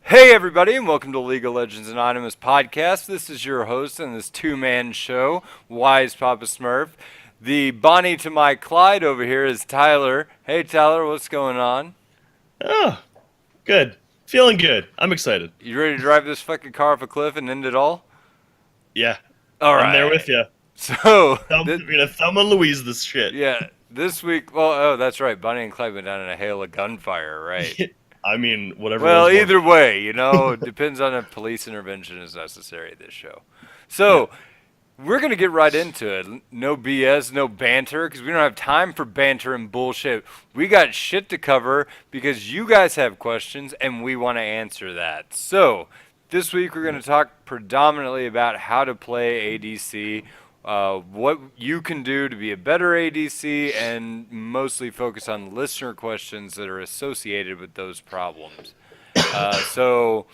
Hey everybody, and welcome to League of Legends Anonymous podcast. This is your host in this two-man show, Wise Papa Smurf. The Bonnie to my Clyde over here is Tyler. Hey Tyler, what's going on? Oh, good. Feeling good. I'm excited. You ready to drive this fucking car off a cliff and end it all? Yeah, All I'm there right. with you. So, I'm gonna thumb and Louise this shit. yeah, this week. Well, oh, that's right. Bonnie and Clyde went down in a hail of gunfire, right? I mean, whatever Well, was more. either way, it depends on if police intervention is necessary. This show. Yeah. So, we're going to get right into it. No BS, no banter, because we don't have time for banter and bullshit. We got shit to cover because you guys have questions and we want to answer that. So, this week we're going to talk predominantly about how to play ADC, what you can do to be a better ADC, and mostly focus on listener questions that are associated with those problems. So,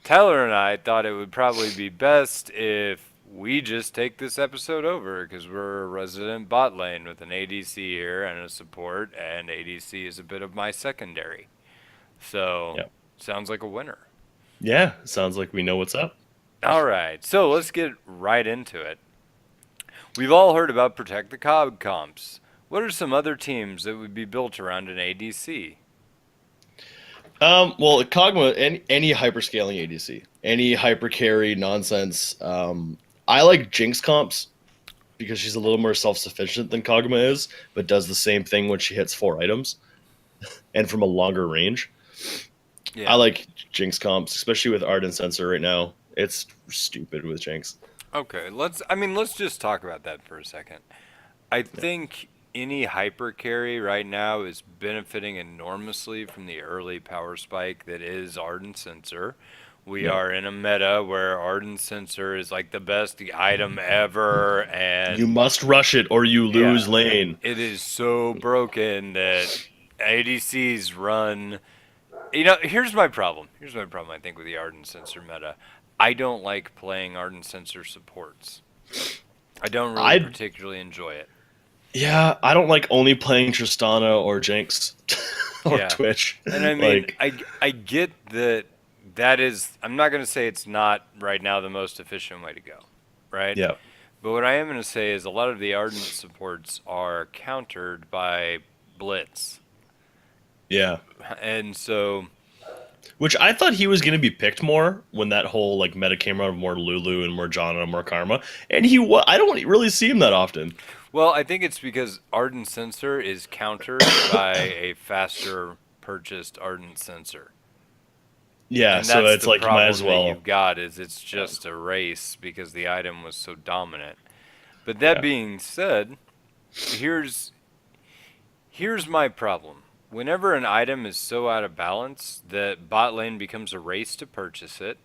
Tyler and I thought it would probably be best if we just take this episode over because we're a resident bot lane with an ADC here and a support, and ADC is a bit of my secondary. So, Yeah. sounds like a winner. Yeah. Sounds like we know what's up. All right, so let's get right into it. We've all heard about Protect the Cog comps. What are some other teams that would be built around an ADC? Well, Kog'Maw, any hyperscaling ADC, any hyper carry nonsense. I like Jinx comps because she's a little more self sufficient than Kog'Maw is, but does the same thing when she hits 4 items and from a longer range. I Yeah. like Jinx comps, especially with Ardent Sensor right now. It's stupid with Jinx. Okay, let's just talk about that for a second. I think any hyper carry right now is benefiting enormously from the early power spike that is Ardent Sensor. We Yeah. are in a meta where Ardent Sensor is like the best item ever, You and must rush it or you yeah, lose lane. it is so broken that ADCs run. Here's my problem. Here's my problem, I think, with the Ardent Sensor meta. I don't like playing Ardent Sensor supports. I don't really I particularly enjoy it. Yeah, I don't like only playing Tristana or Jinx or Yeah. Twitch. And I mean, Like, I get that that is, I'm not going to say it's not right now the most efficient way to go, right? yeah, But what I am going to say is a lot of the Ardent supports are countered by Blitz. yeah. And so, Which I thought he was going to be picked more when that whole like meta came out of more Lulu and more Janna and more Karma, and I don't really see him that often. well, I think it's because Ardent Sensor is countered by a faster purchased Ardent Sensor. Yeah, And so that's it's the like you might as problem that well. you've got is it's just a race because the item was so dominant. But that Yeah, being said, here's here's my problem. Whenever an item is so out of balance that bot lane becomes a race to purchase it,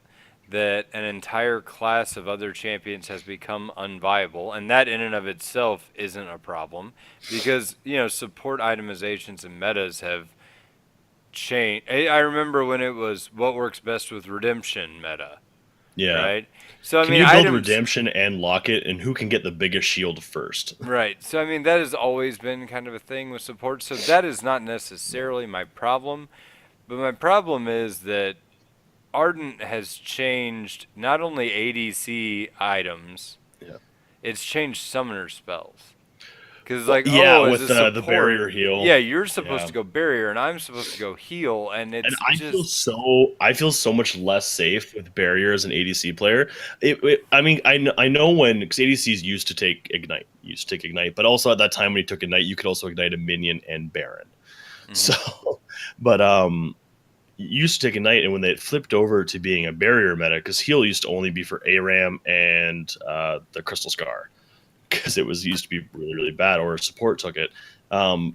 that an entire class of other champions has become unviable, and that in and of itself isn't a problem because, support itemizations and metas have changed. I remember when it was what works best with redemption meta, yeah. right? So, I Can mean, you build items. Redemption and lock it, and who can get the biggest shield first? Right. So I mean that has always been kind of a thing with support. So that is not necessarily my problem, but my problem is that Ardent has changed not only ADC items, Yeah. it's changed summoner spells. Cuz Well, like, yeah, oh, as with a the support, barrier heal. yeah, you're supposed Yeah. to go barrier and I'm supposed to go heal, and And it's just I feel so much less safe with barrier as an ADC player. I mean, I know when because ADCs used to take ignite, but also at that time when you took ignite, you could also ignite a minion and Baron. So, mhm. but you used to take ignite, and when they flipped over to being a barrier meta, because heal used to only be for ARAM and the Crystal Scar, because it was used to be really really bad, or support took it. Um,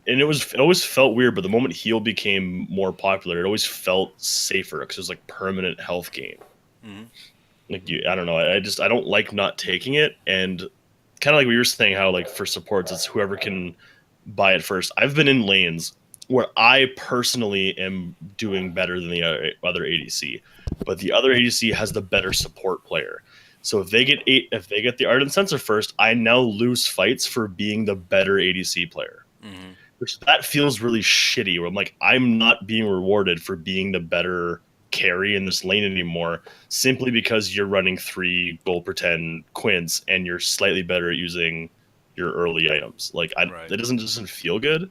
and it always felt weird, but the moment heal became more popular, it always felt safer because it was like permanent health gain. Mhm. Like I don't know, I don't like not taking it, and kind of like we were saying, how like for supports, it's whoever can buy it first. I've been in lanes where I personally am doing better than the other ADC, but the other ADC has the better support player. So if they get the Ardent Sensor first, I now lose fights for being the better ADC player, Mhm. which that feels really shitty. Where I'm like, I'm not being rewarded for being the better carry in this lane anymore simply because you're running 3 gold per 10 quints and you're slightly better at using your early items. Like, Right. it doesn't feel good.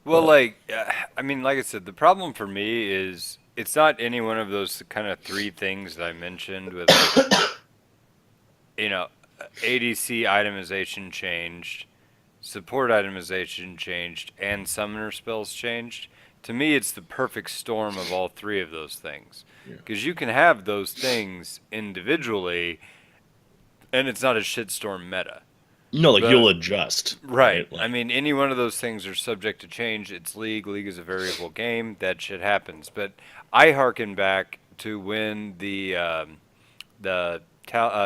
Well, But like, I mean, like I said, the problem for me is it's not any one of those kind of three things that I mentioned with, like, you know, ADC itemization changed, support itemization changed, and summoner spells changed. To me, it's the perfect storm of all three of those things. yeah. Because you can have those things individually, and it's not a shitstorm meta. No, like you'll But adjust, right. right? I Like, mean, any one of those things are subject to change. It's league. League is a variable game. That shit happens. But I harken back to when the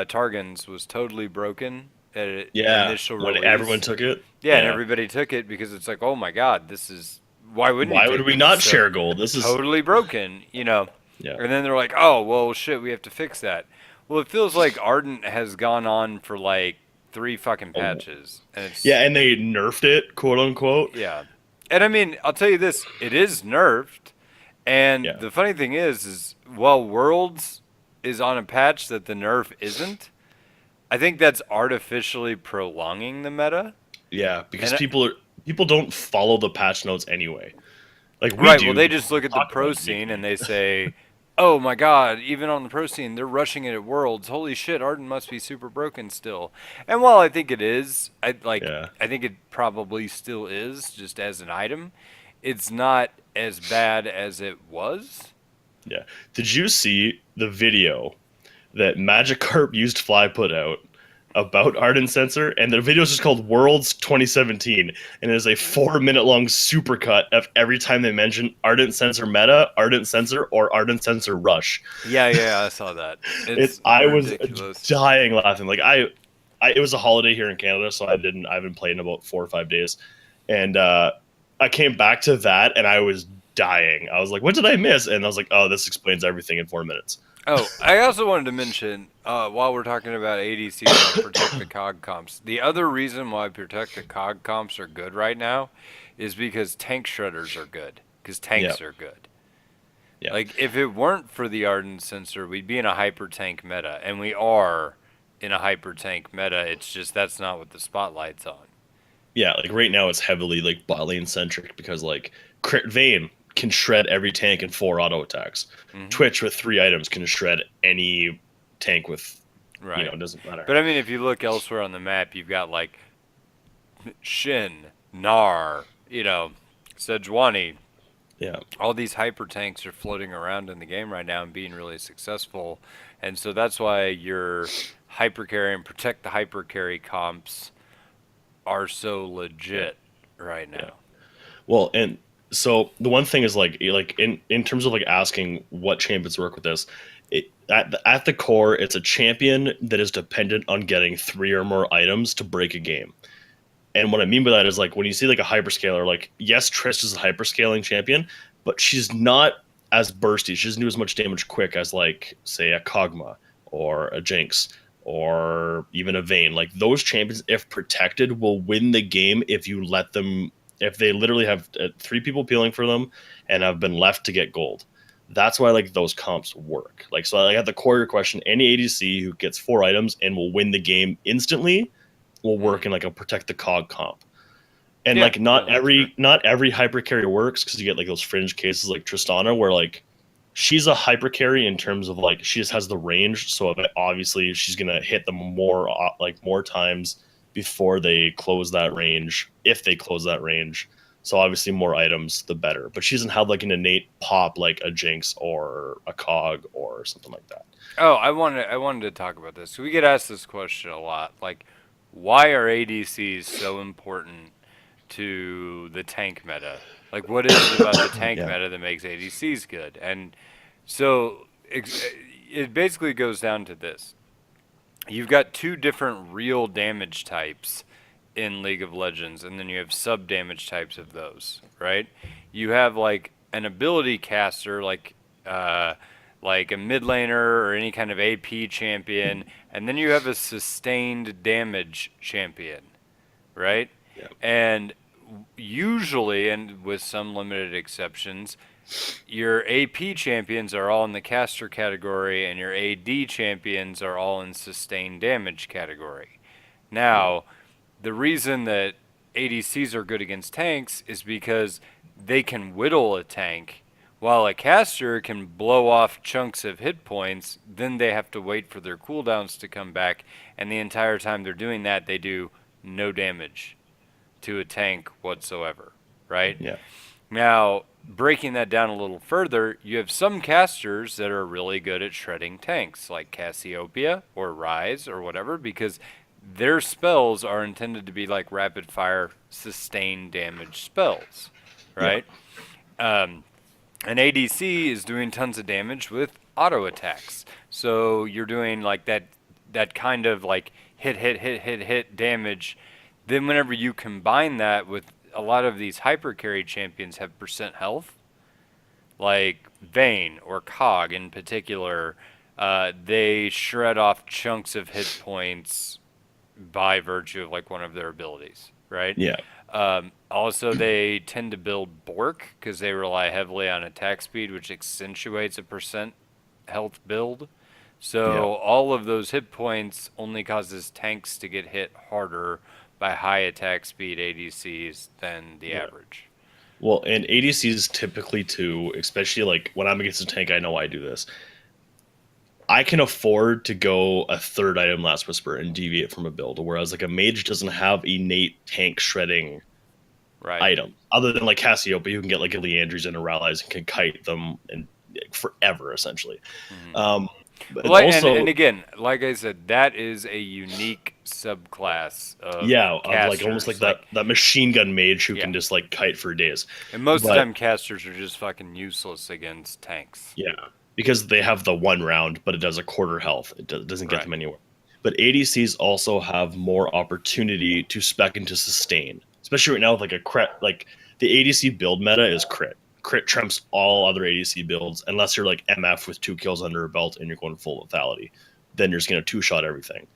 Targans was totally broken at yeah, initial when everyone release. took it, Yeah, and yeah. everybody took it because it's like, oh my god, this is why wouldn't you Why would take we this? It's not so share gold? This is totally broken, you know. yeah. And then they're like, oh well, shit, we have to fix that. Well, it feels like Ardent has gone on for like 3 fucking Oh, patches, and it's yeah, and they nerfed it, quote unquote. yeah. And I mean, I'll tell you this, it is nerfed. And Yeah. the funny thing is while Worlds is on a patch that the nerf isn't, I think that's artificially prolonging the meta. Yeah, because And people don't follow the patch notes anyway. Like we right, well, do, they because just we look at the talk about pro it scene weekly. and they say, "Oh my God! Even on the pro scene, they're rushing it at Worlds. Holy shit! Arden must be super broken still." And while I think it is, Yeah. I think it probably still is, just as an item. It's not as bad as it was. Yeah. Did you see the video that Magikarp used Fly put out about Ardent Sensor? And the video is just called Worlds 2017, and it is a 4 minute long supercut of every time they mention Ardent Sensor meta, Ardent Sensor, or Ardent Sensor Rush. Yeah, yeah, I saw that. It It's I was ridiculous. dying laughing. Like it was a holiday here in Canada, so I haven't played in about 4 or 5 days, and I came back to that and I was dying. I was like, what did I miss? And I was like, oh, this explains everything in 4 minutes. Oh, I also wanted to mention while we're talking about ADCs like protect the cog comps, the other reason why protect the cog comps are good right now is because tank shredders are good. Because Yeah, tanks are good. yeah, Like if it weren't for the Ardent sensor, we'd be in a hyper tank meta, and we are in a hyper tank meta. It's just that's not what the spotlight's on. yeah. Like right now, it's heavily like bot lane centric because like Crit Vayne can shred every tank in 4 auto attacks. Hmm. Twitch with 3 items can shred any tank with, Right. it doesn't matter. But I mean, if you look elsewhere on the map, you've got like Shin, Nar, Sejuani. Yeah, All these hyper tanks are floating around in the game right now and being really successful, and so that's why your hyper carry and protect the hyper carry comps are so yeah, legit right yeah. now. Well, and so the one thing is like in terms of like asking what champions work with this, at the core, it's a champion that is dependent on getting 3 or more items to break a game. And what I mean by that is like when you see like a hyperscaler, like yes, Trish is a hyperscaling champion, but she's not as bursty. She doesn't do as much damage quick as like say a Kog'Maw or a Jinx or even a Vayne. Like those champions, if protected, will win the game if you let them. If they literally have 3 people peeling for them and have been left to get gold. That's why like those comps work. Like so, like at the core of your question, any ADC who gets 4 items and will win the game instantly will work Mm. in like a protect the cog comp. And Yeah, like no, that's fair. not every hyper carry works because you get like those fringe cases like Tristana where like she's a hyper carry in terms of like she just has the range, so obviously she's gonna hit them more like more times before they close that range if they close that range. So obviously more items the better, but she doesn't have like an innate pop like a Jinx or a Cog or something like that. Oh, I wanted to talk about this. We get asked this question a lot. Like, why are ADCs so important to the tank meta? Like, what is it about the tank Yeah, meta that makes ADCs good? And so it basically goes down to this. You've got two different real damage types in League of Legends, and then you have sub damage types of those, right? You have like an ability caster, like a mid laner or any kind of AP champion, and then you have a sustained damage champion, right? yeah, And usually, and with some limited exceptions, your AP champions are all in the caster category, and your AD champions are all in sustained damage category. Yeah. Now, the reason that ADCs are good against tanks is because they can whittle a tank, while a caster can blow off chunks of hit points. Then they have to wait for their cooldowns to come back, and the entire time they're doing that, they do no damage to a tank whatsoever, right? Yeah. Now, breaking that down a little further, you have some casters that are really good at shredding tanks, like Cassiopeia or Rise or whatever, because their spells are intended to be like rapid fire, sustained damage spells, Yeah. right? Um, an ADC is doing tons of damage with auto attacks. So you're doing like that kind of like hit damage. Then whenever you combine that with a lot of these hyper carry champions have percent health, like Vayne or Cog in particular, they shred off chunks of hit points by virtue of like one of their abilities, right? Yeah. Also, they tend to build Bork because they rely heavily on attack speed, which accentuates a percent health build. Yeah. So all of those hit points only causes tanks to get hit harder by high attack speed ADCs than the Yeah. average. Well, and ADCs typically too, especially like when I'm against a tank, I know I do this. I can afford to go a third item Last Whisper and deviate from a build, whereas like a mage doesn't have innate tank shredding Right. item, other than like Cassiopeia, who can get like a Leandries and a Rallies and can kite them and forever essentially. Mhm. But Well, also, and again, like I said, that is a unique subclass of yeah, of like almost casters. like that machine gun mage who Yeah. can just like kite for days. And most of the But time, casters are just fucking useless against tanks. yeah, because they have the one round, but it does a quarter health. Doesn't get Right. them anywhere. But ADCs also have more opportunity to spec into sustain, especially right now with like a crit. Like the ADC build meta is crit. Crit trumps all other ADC builds, unless you're like MF with 2 kills under a belt and you're going full lethality. Then you're just gonna two shot everything.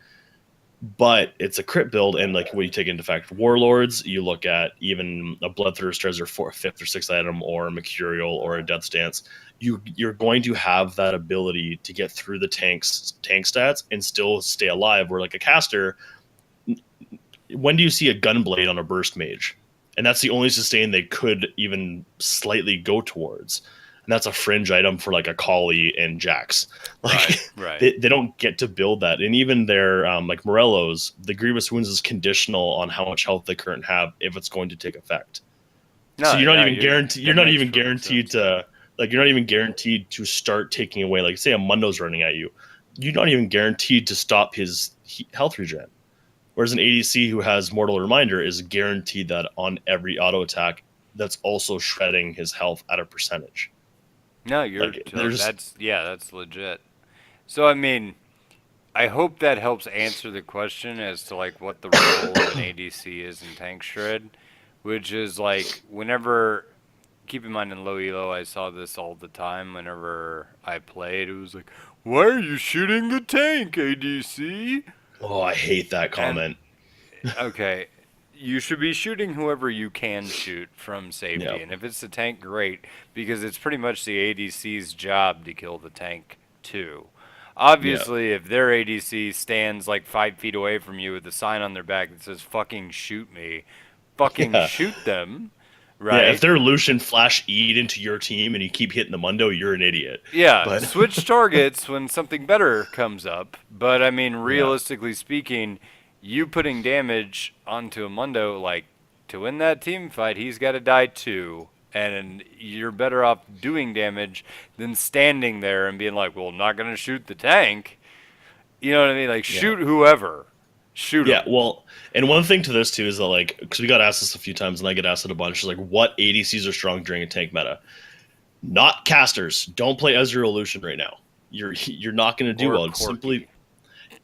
But it's a crit build, and like when you take into fact warlords, you look at even a bloodthirster as your fifth or sixth item, or a mercurial, or a death stance. You're going to have that ability to get through the tank stats and still stay alive. Where like a caster, when do you see a gunblade on a burst mage? And that's the only sustain they could even slightly go towards. And that's a fringe item for like a Collie and Jax. Like Right. they don't get to build that. And even their like Morello's, the Grievous Wounds is conditional on how much health they currently have if it's going to take effect. No, So you're not no, even guaranteed. You're that not makes even perfect guaranteed sense. to like. You're not even guaranteed to start taking away. Like say a Mundo's running at you, you're not even guaranteed to stop his health regen. Whereas an ADC who has Mortal Reminder is guaranteed that on every auto attack, that's also shredding his health at a percentage. No, Like there's that's legit. So I mean, I hope that helps answer the question as to like what the role of an ADC is in tank shred, which is like whenever. Keep in mind in low elo, I saw this all the time. Whenever I played, it was like, "Why are you shooting the tank, ADC?" oh, I hate that And comment. okay, you should be shooting whoever you can shoot from Yeah, safety. And if it's the tank, great, because it's pretty much the ADC's job to kill the tank, too. yeah, Obviously, if their ADC stands like 5 feet away from you with a sign on their back that says fucking shoot me, fucking yeah, shoot them, yeah. If right? they're Lucian flash E'd into your team and you keep hitting the Mundo, you're an idiot. Yeah, But switch targets when something better comes up. But I mean, yeah, realistically speaking, you putting damage onto a Mundo, like to win that team fight, he's got to die too. And you're better off doing damage than standing there and being like, well, I'm not going to shoot the tank. You know what I mean? Like, yeah. shoot whoever. Shoot Yeah, him. well, and one thing to this too is that like because we got asked this a few times and I get asked it a bunch is like what ADCs are strong during a tank meta? Not casters. Don't play Ezreal Lucian right now. You're not going to do Or well. It's simply Corky.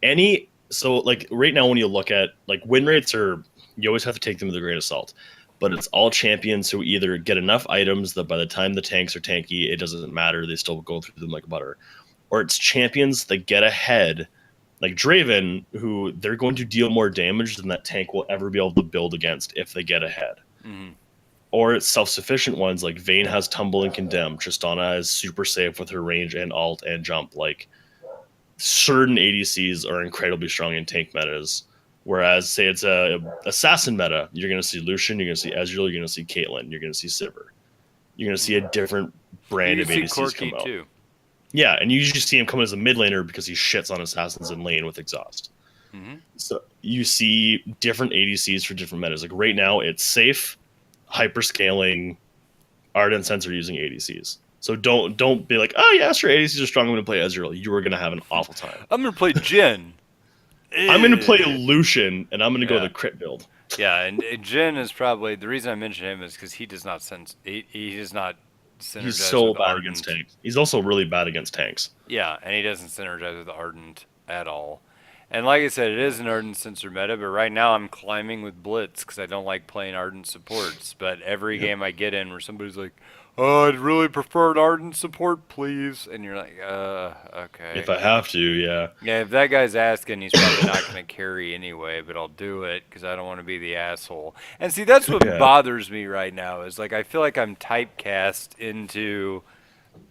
any so like right now when you look at like win rates are you always have to take them with a grain of salt. But it's all champions who either get enough items that by the time the tanks are tanky, it doesn't matter. They still go through them like butter. Or it's champions that get ahead like Draven, who they're going to deal more damage than that tank will ever be able to build against if they get ahead. Hmm. Or it's self-sufficient ones like Vayne has Tumble and Condemn. Tristana is super safe with her range and alt and jump. Like certain ADCs are incredibly strong in tank metas. Whereas, say it's a assassin meta, you're going to see Lucian, you're going to see Ezreal, you're going to see Caitlyn, you're going to see Sivir. You're going to see a different brand You of see ADCs Corky come out. too. Yeah, and you usually see him come as a mid laner because he shits on assassins in lane with exhaust. Hmm. So you see different ADCs for different metas. Like right now, it's safe, hyperscaling, ardent sensor using ADCs. So don't be like, oh yeah, sure, ADCs are strong. I'm going to play Ezreal. You are going to have an awful time. I'm gonna play Jhin. I'm going to play Eh. Lucian, and I'm going to go Yeah. the crit build. Yeah, and Jhin is probably the reason I mention him is because he does not He's synergize so with bad against Ardent. tanks. He's also really bad against tanks. Yeah, and he doesn't synergize with Ardent at all. And like I said, it is an Ardent sensor meta, but right now I'm climbing with Blitz because I don't like playing Ardent supports. But every Yep. game I get in where somebody's like, "Oh, I'd really prefer an Ardent support, please," and you're like, If okay." I have to, yeah. Yeah, if that guy's asking, he's probably not going to carry anyway, but I'll do it because I don't want to be the asshole. And see, that's what Yeah. bothers me right now is like I feel like I'm typecast into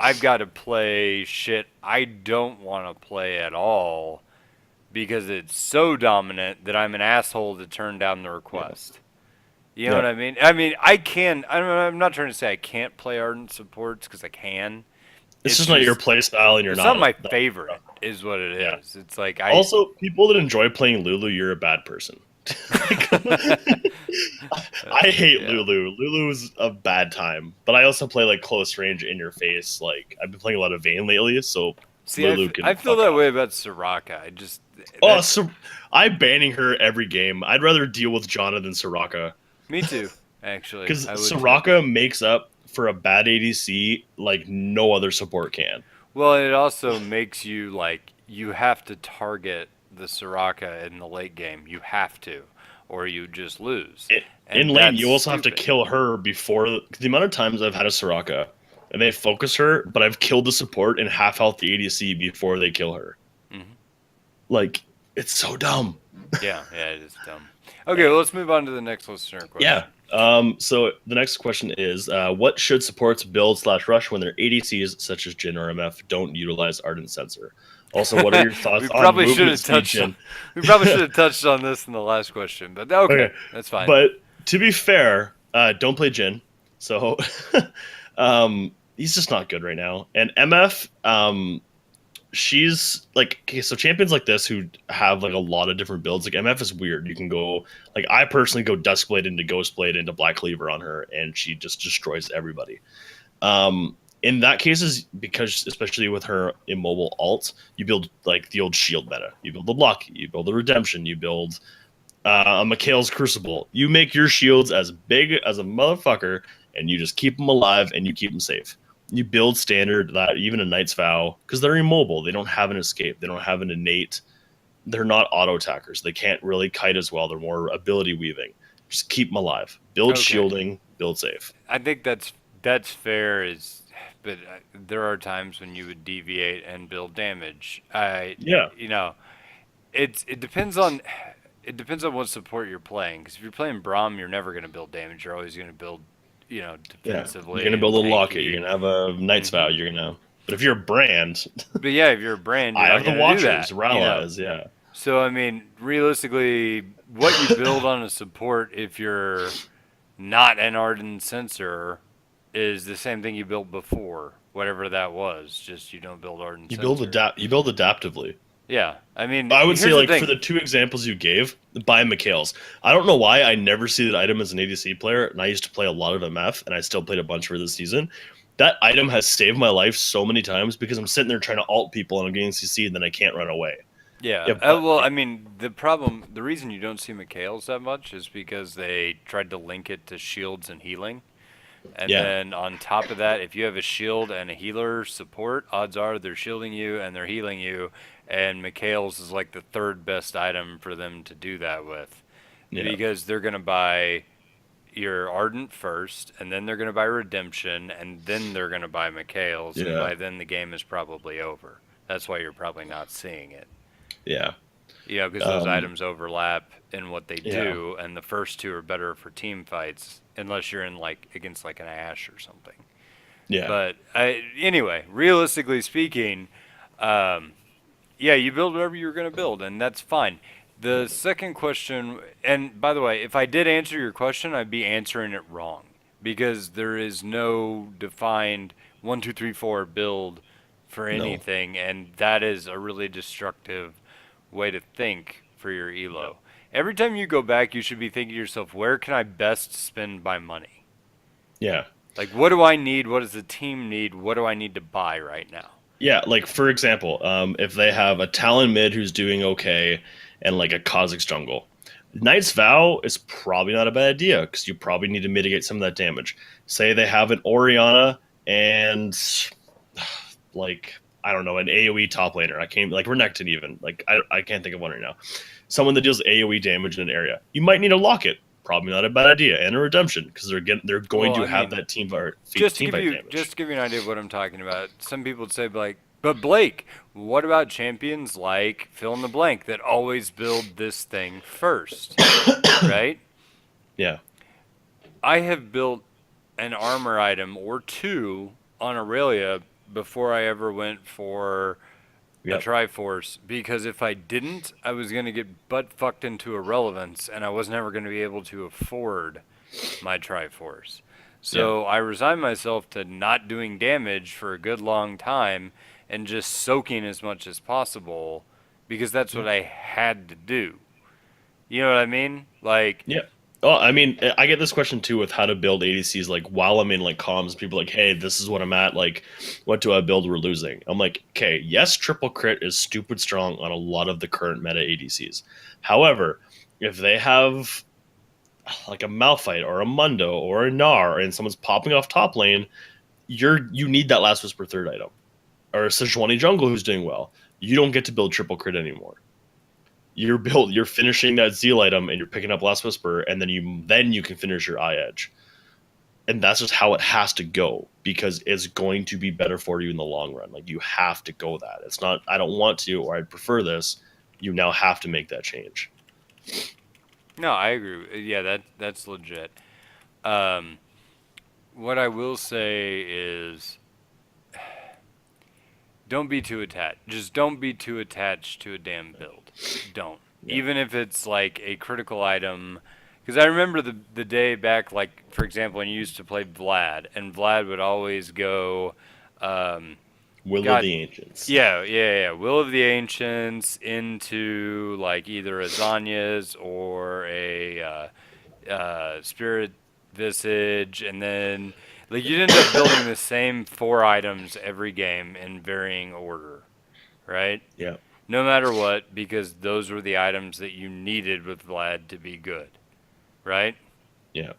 I've got to play shit I don't want to play at all because it's so dominant that I'm an asshole to turn down the Yeah. request. You know what Yep. I mean? I mean, I can. I'm not trying to say I can't play Ardent supports because I can. It's It's just not your just play style, and you're it's not not. my favorite, is what it Yeah. is. It's like I. Also, people that enjoy playing Lulu, you're a bad person. I hate Yeah. Lulu. Lulu's a bad time, but I also play like close range in your face. Like I've been playing a lot of Vayne lately, so See, Lulu I can feel fuck that way off. about Soraka. I just Oh, that so I'm banning her every game. I'd rather deal with Janna than Soraka me too. Actually, because I would too. Soraka makes up for a bad ADC like no other support can. Well, it also makes you like you have to target the Soraka in the late game. You have to, or you just lose, In and lane, that's you also have to stupid. kill her before the amount of times I've had a Soraka and they focus her, but I've killed the support and half health the ADC before they kill her. Hmm. Like it's so dumb. Yeah, yeah, it is dumb. Okay, well, let's move on to the next listener Yeah. question. So the next question is, what should supports build slash rush when their ADCs such as Jhin or MF don't utilize Ardent Sensor? Also, what are your thoughts we on probably should movement have speed, touched on Jhin? we probably should have touched on this in the last question, but okay, Okay, that's fine. but to be fair, don't play Jhin. So, he's just not good right now. And MF, she's like, okay, so champions like this who have like a lot of different builds, like MF is weird. You can go like I personally go Duskblade into Ghostblade into Black Cleaver on her, and she just destroys everybody. In that cases, because especially with her immobile alt, you build like the old shield meta. You build the block, you build the redemption, you build a Mikhail's Crucible. You make your shields as big as a motherfucker, and you just keep them alive and you keep them safe. You build standard that even a Knight's Vow because they're immobile. They don't have an escape. They don't have an innate. They're not auto attackers. They can't really kite as well. They're more ability weaving. Just keep them alive. Build Okay, shielding. Build safe. I think that's fair. Is but there are times when you would deviate and build damage. Yeah, You know, it depends on what support you're playing. Because if you're playing Braum, you're never going to build damage. You're always going to build, yeah. You're defensively gonna and build a locket. tanky. You're gonna have a Knight's Vow. Hmm. You're gonna. But if you're a brand, But yeah, if you're a brand, you're I not have the going to do Watchers. that. Rallies. Yeah. So I mean, realistically, what you build on a support if you're not an ardent sensor is the same thing you built before, whatever that was. Just you don't build ardent sensor. You build adaptively. Yeah, I mean, I would say here's the like for thing. the two examples you gave, buy Mikhail's. I don't know why I never see that item as an ADC player, and I used to play a lot of MF, and I still played a bunch for this season. That item has saved my life so many times because I'm sitting there trying to alt people and I'm getting CC and then I can't run away. Yeah, Yeah, but well, I mean, the reason you don't see Mikhail's that much is because they tried to link it to shields and healing. And yeah, then on top of that, if you have a shield and a healer support, odds are they're shielding you and they're healing you. And Mikhail's is like the third best item for them to do that with. yeah, Because they're going to buy your Ardent first, and then they're going to buy Redemption, and then they're going to buy Mikhail's. And yeah, by then, the game is probably over. That's why you're probably not seeing it. yeah. You know, because those items overlap in what they Yeah, do, and the first two are better for team fights, unless you're in like against like an Ashe or something. yeah, But anyway, realistically speaking, um, yeah, you build whatever you're going to build, and that's fine. The second question, and by the way, if I did answer your question, I'd be answering it wrong because there is no defined 1, 2, 3, 4 build for no, anything, and that is a really destructive way to think for your yep, elo. Every time you go back, you should be thinking to yourself, where can I best spend my money? yeah. Like, what do I need? What does the team need? What do I need to buy right now? Yeah, like for example, if they have a Talon mid who's doing okay and like a Kha'Zix jungle, Knight's Vow is probably not a bad idea because you probably need to mitigate some of that damage. Say they have an Oriana and like I don't know an AOE top laner. I can't like Renekton even like I can't think of one right now. Someone that deals AOE damage in an area. You might need a locket. Probably not a bad idea, and a redemption because they're going Well, to I have mean, that just to team give fight you damage. an idea of what I'm talking about, some people would say like, but Blake, what about champions like fill in the blank that always build this thing first, right? Yeah. I have built an armor item or two on Aurelia before I ever went for a Yep. Triforce because if I didn't, I was going to get butt fucked into irrelevance and I was never going to be able to afford my Triforce. Yeah. So I resigned myself to not doing damage for a good long time and just soaking as much as possible because that's what Yep. I had to do. You know what I mean? Like, Yeah. Oh, I mean, I get this question too with how to build ADCs. Like while I'm in like comms, people are like, "Hey, this is what I'm at. Like, what do I build? We're losing." I'm like, "Okay, yes, triple crit is stupid strong on a lot of the current meta ADCs. However, if they have like a Malphite or a Mundo or a Gnar and someone's popping off top lane, you need that Last Whisper third item or a Sejuani jungle who's doing well. You don't get to build triple crit anymore. You're finishing that zeal item and you're picking up Last Whisper, and then you can finish your eye edge. And that's just how it has to go because it's going to be better for you in the long run. Like you have to go that. It's not I don't want to or I prefer this. You now have to make that change. no, I agree. Yeah, that's legit. Um, what I will say is don't be too attached. Just don't be too attached to a damn build. Don't. Yeah. Even if it's like a critical item. Because I remember the day back, like, for example, when you used to play Vlad, and Vlad would always go, um, Will of God, the Ancients. yeah. Will of the Ancients into, like, either a Zanya's or a Spirit Visage, and then like you'd end up building the same four items every game in varying order, right? Yeah. No matter what, because those were the items that you needed with Vlad to be good, right? Yeah.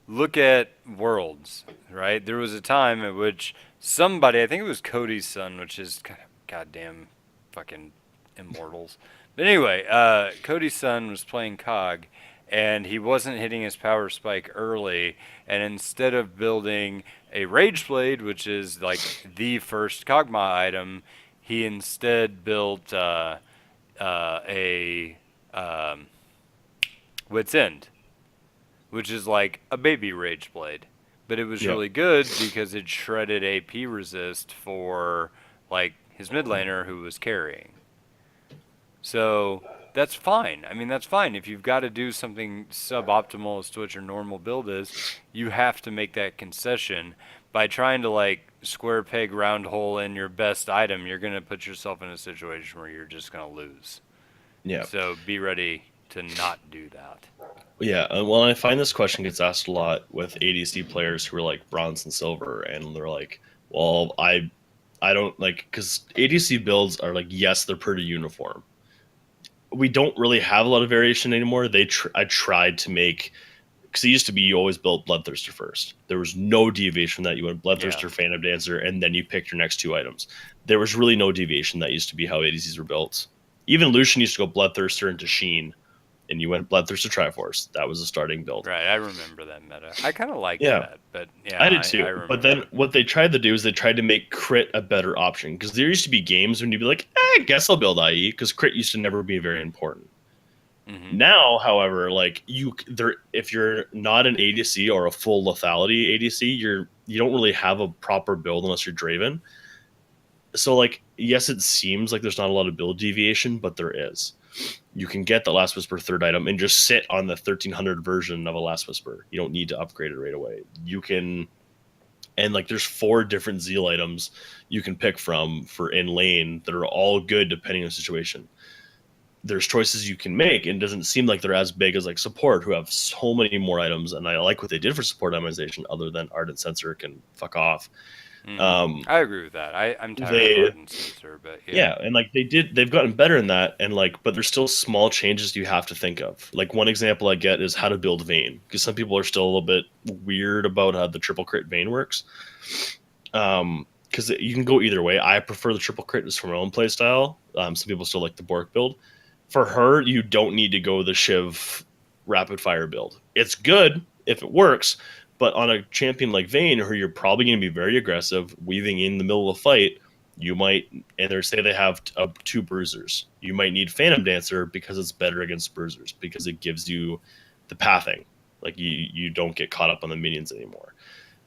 Look at Worlds, right? There was a time at which somebody, I think it was Cody's son, which is kind of goddamn fucking immortals. But anyway, Cody's son was playing COG, and he wasn't hitting his power spike early. And instead of building a Rage Blade, which is like the first Kog'Maw item, he instead built a Wit's End, which is like a baby Rage Blade. But it was Yeah. really good because it shredded AP resist for like his mid laner who was carrying. So that's fine. I mean, that's fine. If you've got to do something suboptimal as to what your normal build is, you have to make that concession. By trying to like square peg round hole in your best item, you're going to put yourself in a situation where you're just going to lose. Yeah. So be ready to not do that. Yeah, well, I find this question gets asked a lot with ADC players who are like bronze and silver, and they're like, "Well, I don't like because ADC builds are like yes, they're pretty uniform. We don't really have a lot of variation anymore. I tried to make because it used to be you always built Bloodthirster first. There was no deviation from that. You went Yeah. Bloodthirster, Phantom Dancer, and then you picked your next two items. There was really no deviation. That used to be how ADCs were built. Even Lucian used to go Bloodthirster into Sheen, and you went Bloodthirster Triforce. That was a starting build. Right, I remember that meta. I kind of liked Yeah, that, but yeah, I did I too. But remember. then what they tried to do is they tried to make crit a better option because there used to be games when you'd be like, I guess I'll build IE because crit used to never be very important. Hmm. Now, however, like if you're not an ADC or a full lethality ADC, you don't really have a proper build unless you're Draven. So like, yes, it seems like there's not a lot of build deviation, but there is. You can get the Last Whisper third item and just sit on the 1300 version of a Last Whisper. You don't need to upgrade it right away. You can, and like there's 4 different Zeal items you can pick from for in lane that are all good depending on the situation. There's choices you can make, and it doesn't seem like they're as big as like support, who have so many more items. And I like what they did for support optimization, other than Ardent Sensor can fuck off. Hmm. Um, I agree with that. I'm tired of they Ardent Sensor, but yeah. Yeah, and like they've gotten better in that, and like, but there's still small changes you have to think of. Like one example I get is how to build Vayne, because some people are still a little bit weird about how the triple crit Vayne works. Because you can go either way. I prefer the triple crit just for my own playstyle. Some people still like the Bork build. For her, you don't need to go the Shiv rapid fire build. It's good if it works, but on a champion like Vayne, who you're probably going to be very aggressive, weaving in the middle of the fight, you might, and they say they have 2 bruisers. You might need Phantom Dancer because it's better against bruisers because it gives you the pathing. Like you don't get caught up on the minions anymore.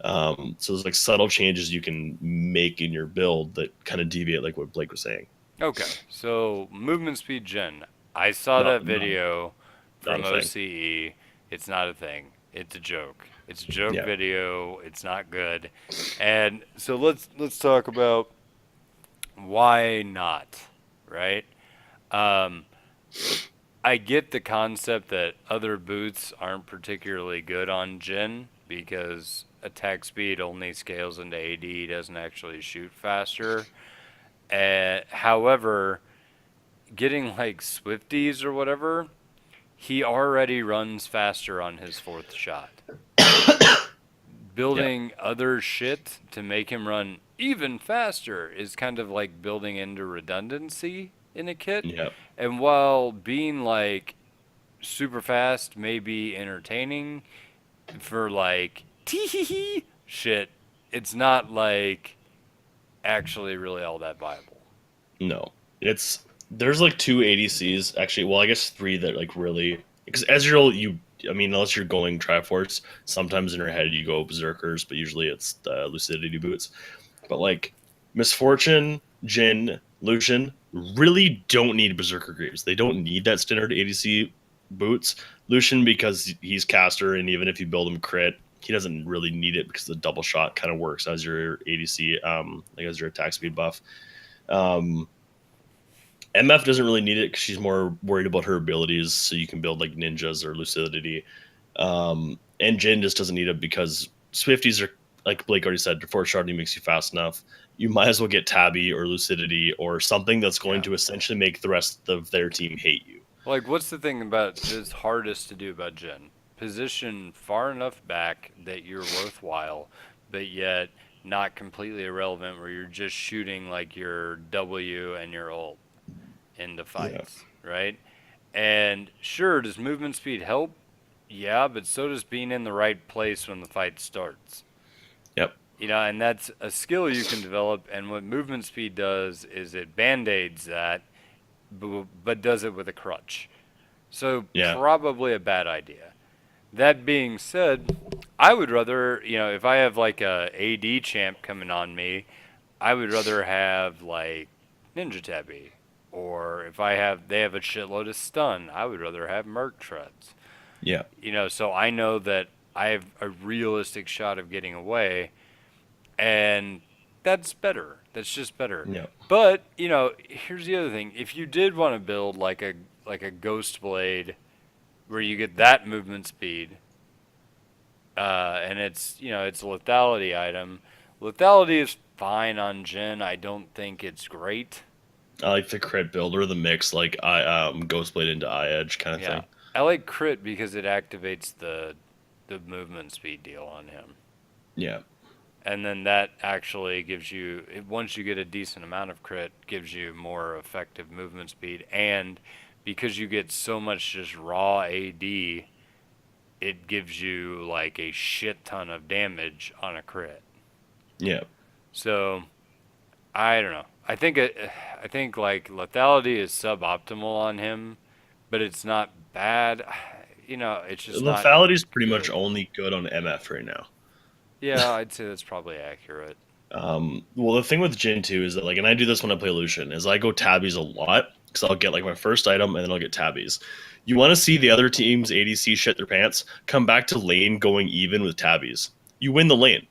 So there's like subtle changes you can make in your build that kind of deviate, like what Blake was saying. Okay, so movement speed gen. I saw Not that video not from a thing. OCE. It's not a thing. It's a joke. It's a joke Yeah. video. It's not good. And so let's talk about why not, right? Um, I get the concept that other boots aren't particularly good on Jhin because attack speed only scales into AD, doesn't actually shoot faster. However, getting like Swifties or whatever, he already runs faster on his 4th shot. Yeah. Building other shit to make him run even faster is kind of like building into redundancy in a kit. Yeah. And while being like super fast may be entertaining for like tee hee hee shit, it's not like actually really all that viable. No. It's there's like 2 ADCs actually. Well, I guess 3 that like really, because Ezreal, I mean, unless you're going Triforce, sometimes in your head you go Berserkers, but usually it's the Lucidity boots. But like Misfortune, Jhin, Lucian really don't need Berserker Greaves. They don't need that standard ADC boots. Lucian, because he's caster, and even if you build him crit, he doesn't really need it because the double shot kind of works as your ADC, like as your attack speed buff. Um, MF doesn't really need it because she's more worried about her abilities, so you can build like ninjas or lucidity. And Jin just doesn't need it because Swifties are, like Blake already said, force sharding makes you fast enough. You might as well get Tabby or lucidity or something that's going Yeah. to essentially make the rest of their team hate you. Like, what's the thing about that's hardest to do about Jhin? Position far enough back that you're worthwhile, but yet not completely irrelevant where you're just shooting like your W and your ult into Yeah. fights, right? And sure, does movement speed help? Yeah, but so does being in the right place when the fight starts. Yep. And that's a skill you can develop. And what movement speed does is it band aids that, but does it with a crutch. So Yeah. probably a bad idea. That being said, I would rather, if I have like a AD champ coming on me, I would rather have like Ninja Tabby. Or if they have a shitload of stun, I would rather have Merc Treads. Yeah. So I know that I have a realistic shot of getting away, and that's better. That's just better. Yeah. But here's the other thing: if you did want to build like a Ghost Blade, where you get that movement speed, and it's a lethality item. Lethality is fine on Jhin. I don't think it's great. I like the crit build or the mix, like I Ghostblade into eye edge kind of Yeah, thing. I like crit because it activates the movement speed deal on him. Yeah. And then that actually gives you, once you get a decent amount of crit, gives you more effective movement speed. And because you get so much just raw AD, it gives you like a shit ton of damage on a crit. Yeah. So I don't know. I think like lethality is suboptimal on him, but it's not bad. You know, it's just not Lethality is pretty much good. only good on MF right now. Yeah, I'd say that's probably accurate. Well, the thing with Jhin too is that like, and I do this when I play Lucian, is I go tabbies a lot because I'll get like my first item and then I'll get tabbies. You want to see the other team's ADC shit their pants, come back to lane going even with tabbies. You win the lane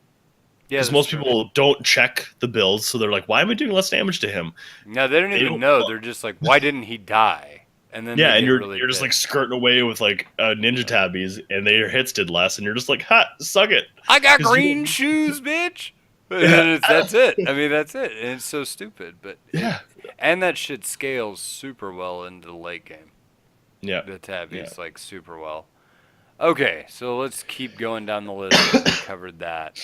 Yeah, because that's most true. people don't check the builds, so they're like, "Why am I doing less damage to him?" No, they don't They even don't know. look. They're just like, why didn't he die? And then they Yeah, and get you're really you're just like pissed. skirting away with like ninja tabbies, and their hits did less, and you're just like, "Ha, suck it," I got because you green don't. shoes, bitch. Yeah, And that's it. I mean, that's it. And it's so stupid, but yeah, and that shit scales super well into the late game. yeah, The yeah, tabbies like super well. Okay, so let's keep going down the list. I think we covered that.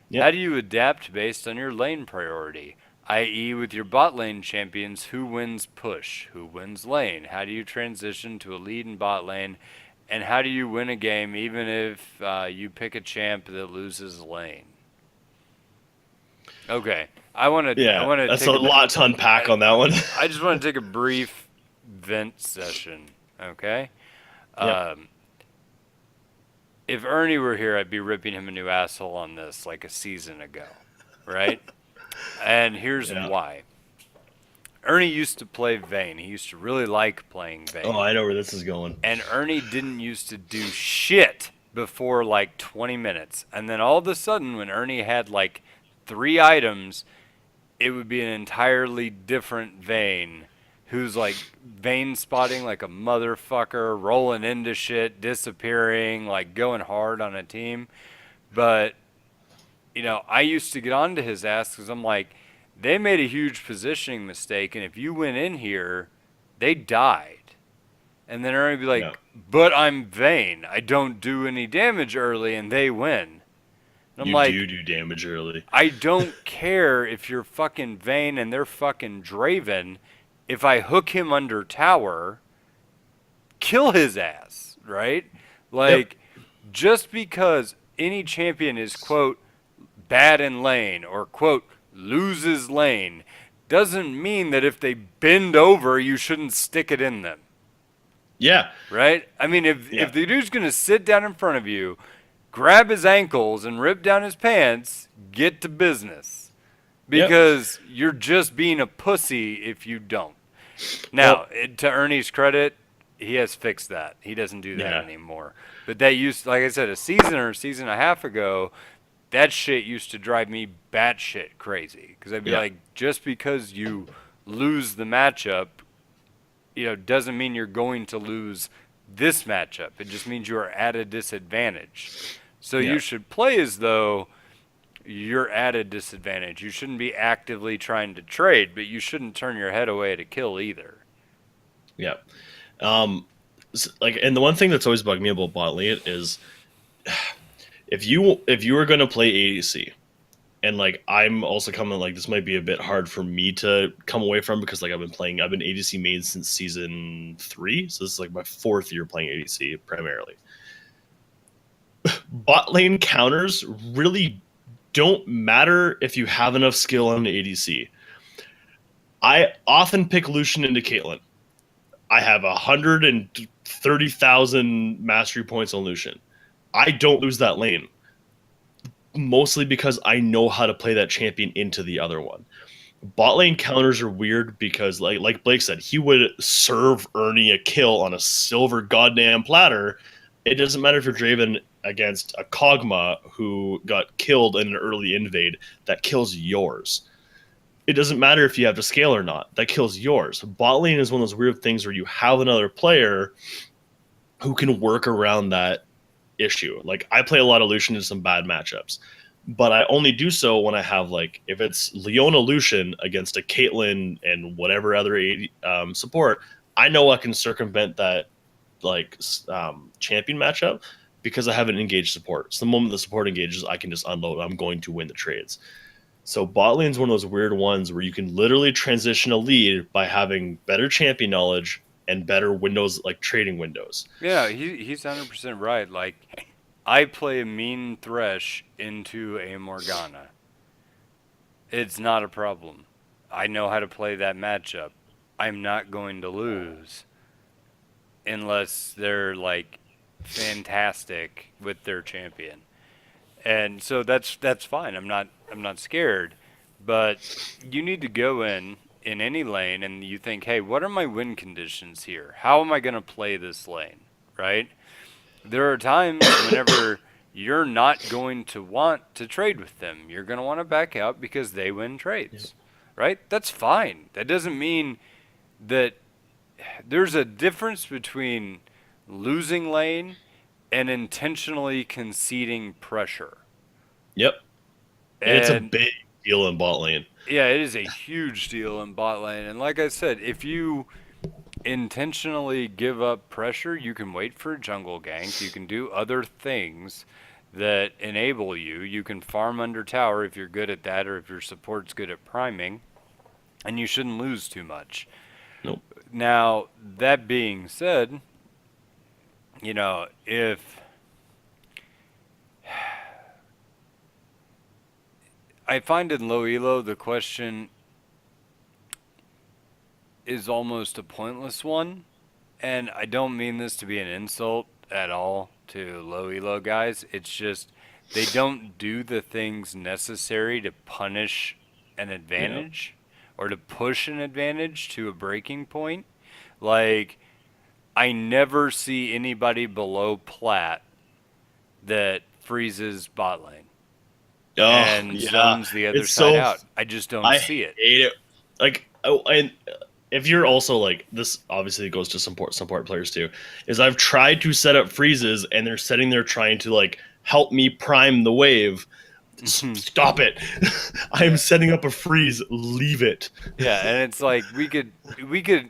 yeah. How do you adapt based on your lane priority? I.e., with your bot lane champions, who wins push? Who wins lane? How do you transition to a lead in bot lane? And how do you win a game even if you pick a champ that loses lane? Okay, I Yeah, want to that's a take lot to unpack I, on that one. I just want to take a brief vent session. Okay. Yep. Um, if Ernie were here, I'd be ripping him a new asshole on this like a season ago, right? And here's Yeah. why. Ernie used to play Vayne. He used to really like playing Oh, Vayne. I know where this is going. And Ernie didn't used to do shit before like 20 minutes. And then all of a sudden, when Ernie had like 3 items, it would be an entirely different Vayne who's like Vayne spotting like a motherfucker, rolling into shit, disappearing, like going hard on a team. But you know, I used to get onto his ass because I'm like, they made a huge positioning mistake, and if you went in here, they died. And then Ernie would be Yeah. like, but I'm Vayne. I don't do any damage early, and they win. And I'm You like, do damage early. I don't care if you're fucking Vayne and they're fucking Draven. If I hook him under tower, kill his ass, right? Yep. Like, just because any champion is, quote, bad in lane or, quote, loses lane doesn't mean that if they bend over, you shouldn't stick it in them, Yeah. right? I mean, if Yeah. the dude's going to sit down in front of you, grab his ankles and rip down his pants, get to business. Yep. Because you're just being a pussy if you don't. Now, Well, to Ernie's credit, he has fixed that. He doesn't do that yeah. anymore. But that used, like I said, a season or a season and a half ago, that shit used to drive me batshit crazy. Because I'd be Yeah. like, just because you lose the matchup, you know, doesn't mean you're going to lose this matchup. It just means you are at a disadvantage. So Yeah. you should play as though you're at a disadvantage. You shouldn't be actively trying to trade, but you shouldn't turn your head away to kill either. Yeah. Like, and the one thing that's always bugged me about bot lane is if you were going to play ADC, and like I'm also coming, like this might be a bit hard for me to come away from because like I've been ADC main since season 3, so this is like my 4th year playing ADC primarily. Bot lane counters really don't matter if you have enough skill on the ADC. I often pick Lucian into Caitlyn. I have 130,000 mastery points on Lucian. I don't lose that lane, mostly because I know how to play that champion into the other one. Bot lane counters are weird because, like Blake said, he would serve Ernie a kill on a silver goddamn platter. It doesn't matter if you're Draven against a Kog'Maw who got killed in an early invade, that kills yours. It doesn't matter if you have to scale or not, that kills yours. Bot lane is one of those weird things where you have another player who can work around that issue. Like, I play a lot of Lucian in some bad matchups, but I only do so when I have, like, if it's Leona Lucian against a Caitlyn and whatever other support, I know I can circumvent that, like, champion matchup because I have an engaged support. So the moment the support engages, I can just unload. I'm going to win the trades. So bot lane's one of those weird ones where you can literally transition a lead by having better champion knowledge and better windows, like trading windows. Yeah, he's 100% right. Like, I play a mean Thresh into a Morgana. It's not a problem. I know how to play that matchup. I'm not going to lose unless they're like fantastic with their champion. And so that's fine. I'm not scared. But you need to go in any lane and you think, "Hey, what are my win conditions here? How am I going to play this lane?" Right? There are times whenever you're not going to want to trade with them. You're going to want to back out because they win trades. Right? That's fine. That doesn't mean that there's a difference between losing lane and intentionally conceding pressure. Yep. And it's a And big deal in bot lane. yeah, it is a huge deal in bot lane. And like I said, if you intentionally give up pressure, you can wait for a jungle gank. You can do other things that enable you. You can farm under tower if you're good at that or if your support's good at priming. And you shouldn't lose too much. Nope. Now, that being said, if I find in low elo the question is almost a pointless one, and I don't mean this to be an insult at all to low elo guys. It's just they don't do the things necessary to punish an advantage or to push an advantage to a breaking point. Like, I never see anybody below plat that freezes bot lane and zones the other side out. I just don't see it. Hate it. Like, oh, and if you're also like this, obviously goes to support players too. Is I've tried to set up freezes and they're sitting there trying to like help me prime the wave. Stop it! I am setting up a freeze. Leave it. Yeah, and it's like we could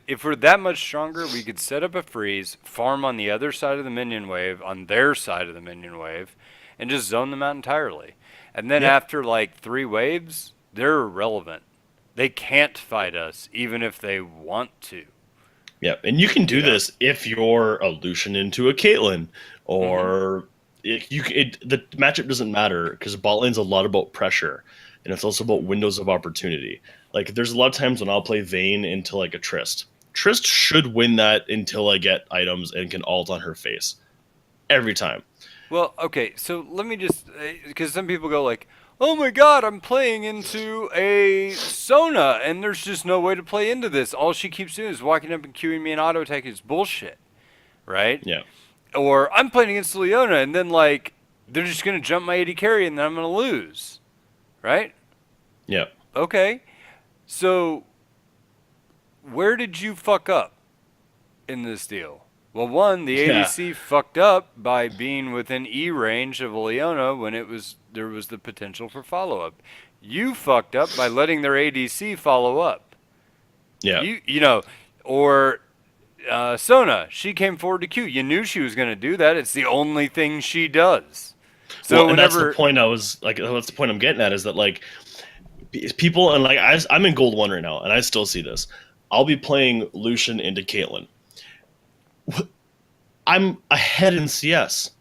if we're that much stronger, we could set up a freeze, farm on the other side of the minion wave, on their side of the minion wave, and just zone them out entirely. And then after like 3 waves, they're irrelevant. They can't fight us, even if they want to. Yeah, and you can do this if you're a Lucian into a Caitlyn, or the matchup doesn't matter because bot lane's a lot about pressure, and it's also about windows of opportunity. Like, there's a lot of times when I'll play Vayne into like a Trist. Trist should win that until I get items and can ult on her face. Every time. Well, okay, so let me just, because some people go like, "Oh my god, I'm playing into a Sona, and there's just no way to play into this. All she keeps doing is walking up and queuing me and auto attacking. It's bullshit." Right? Yeah. Or I'm playing against Leona, and then like they're just gonna jump my AD carry, and then I'm gonna lose. Right? Yeah. Okay. So where did you fuck up in this deal? Well, one, the ADC fucked up by being within E range of Leona when there was the potential for follow up. You fucked up by letting their ADC follow up. Yeah. Or Sona, she came forward to Q. You knew she was going to do that. It's the only thing she does. So and that's the point that's the point I'm getting at, is that like people, and like I'm in gold 1 right now and I still see this. I'll be playing Lucian into Caitlyn. I'm ahead in CS.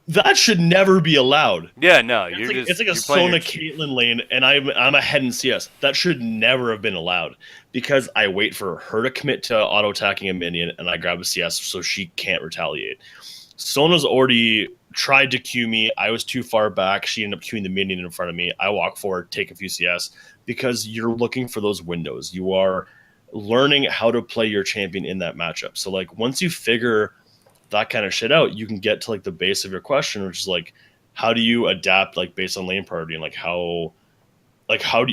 That should never be allowed. Yeah, no, it's like a Sona Caitlyn lane, and I'm ahead in CS. That should never have been allowed, because I wait for her to commit to auto attacking a minion, and I grab a CS so she can't retaliate. Sona's already tried to Q me. I was too far back. She ended up queuing the minion in front of me. I walk forward, take a few CS, because you're looking for those windows. You are learning how to play your champion in that matchup. So like once you figure that kind of shit out, you can get to like the base of your question, which is like, how do you adapt like based on lane priority, and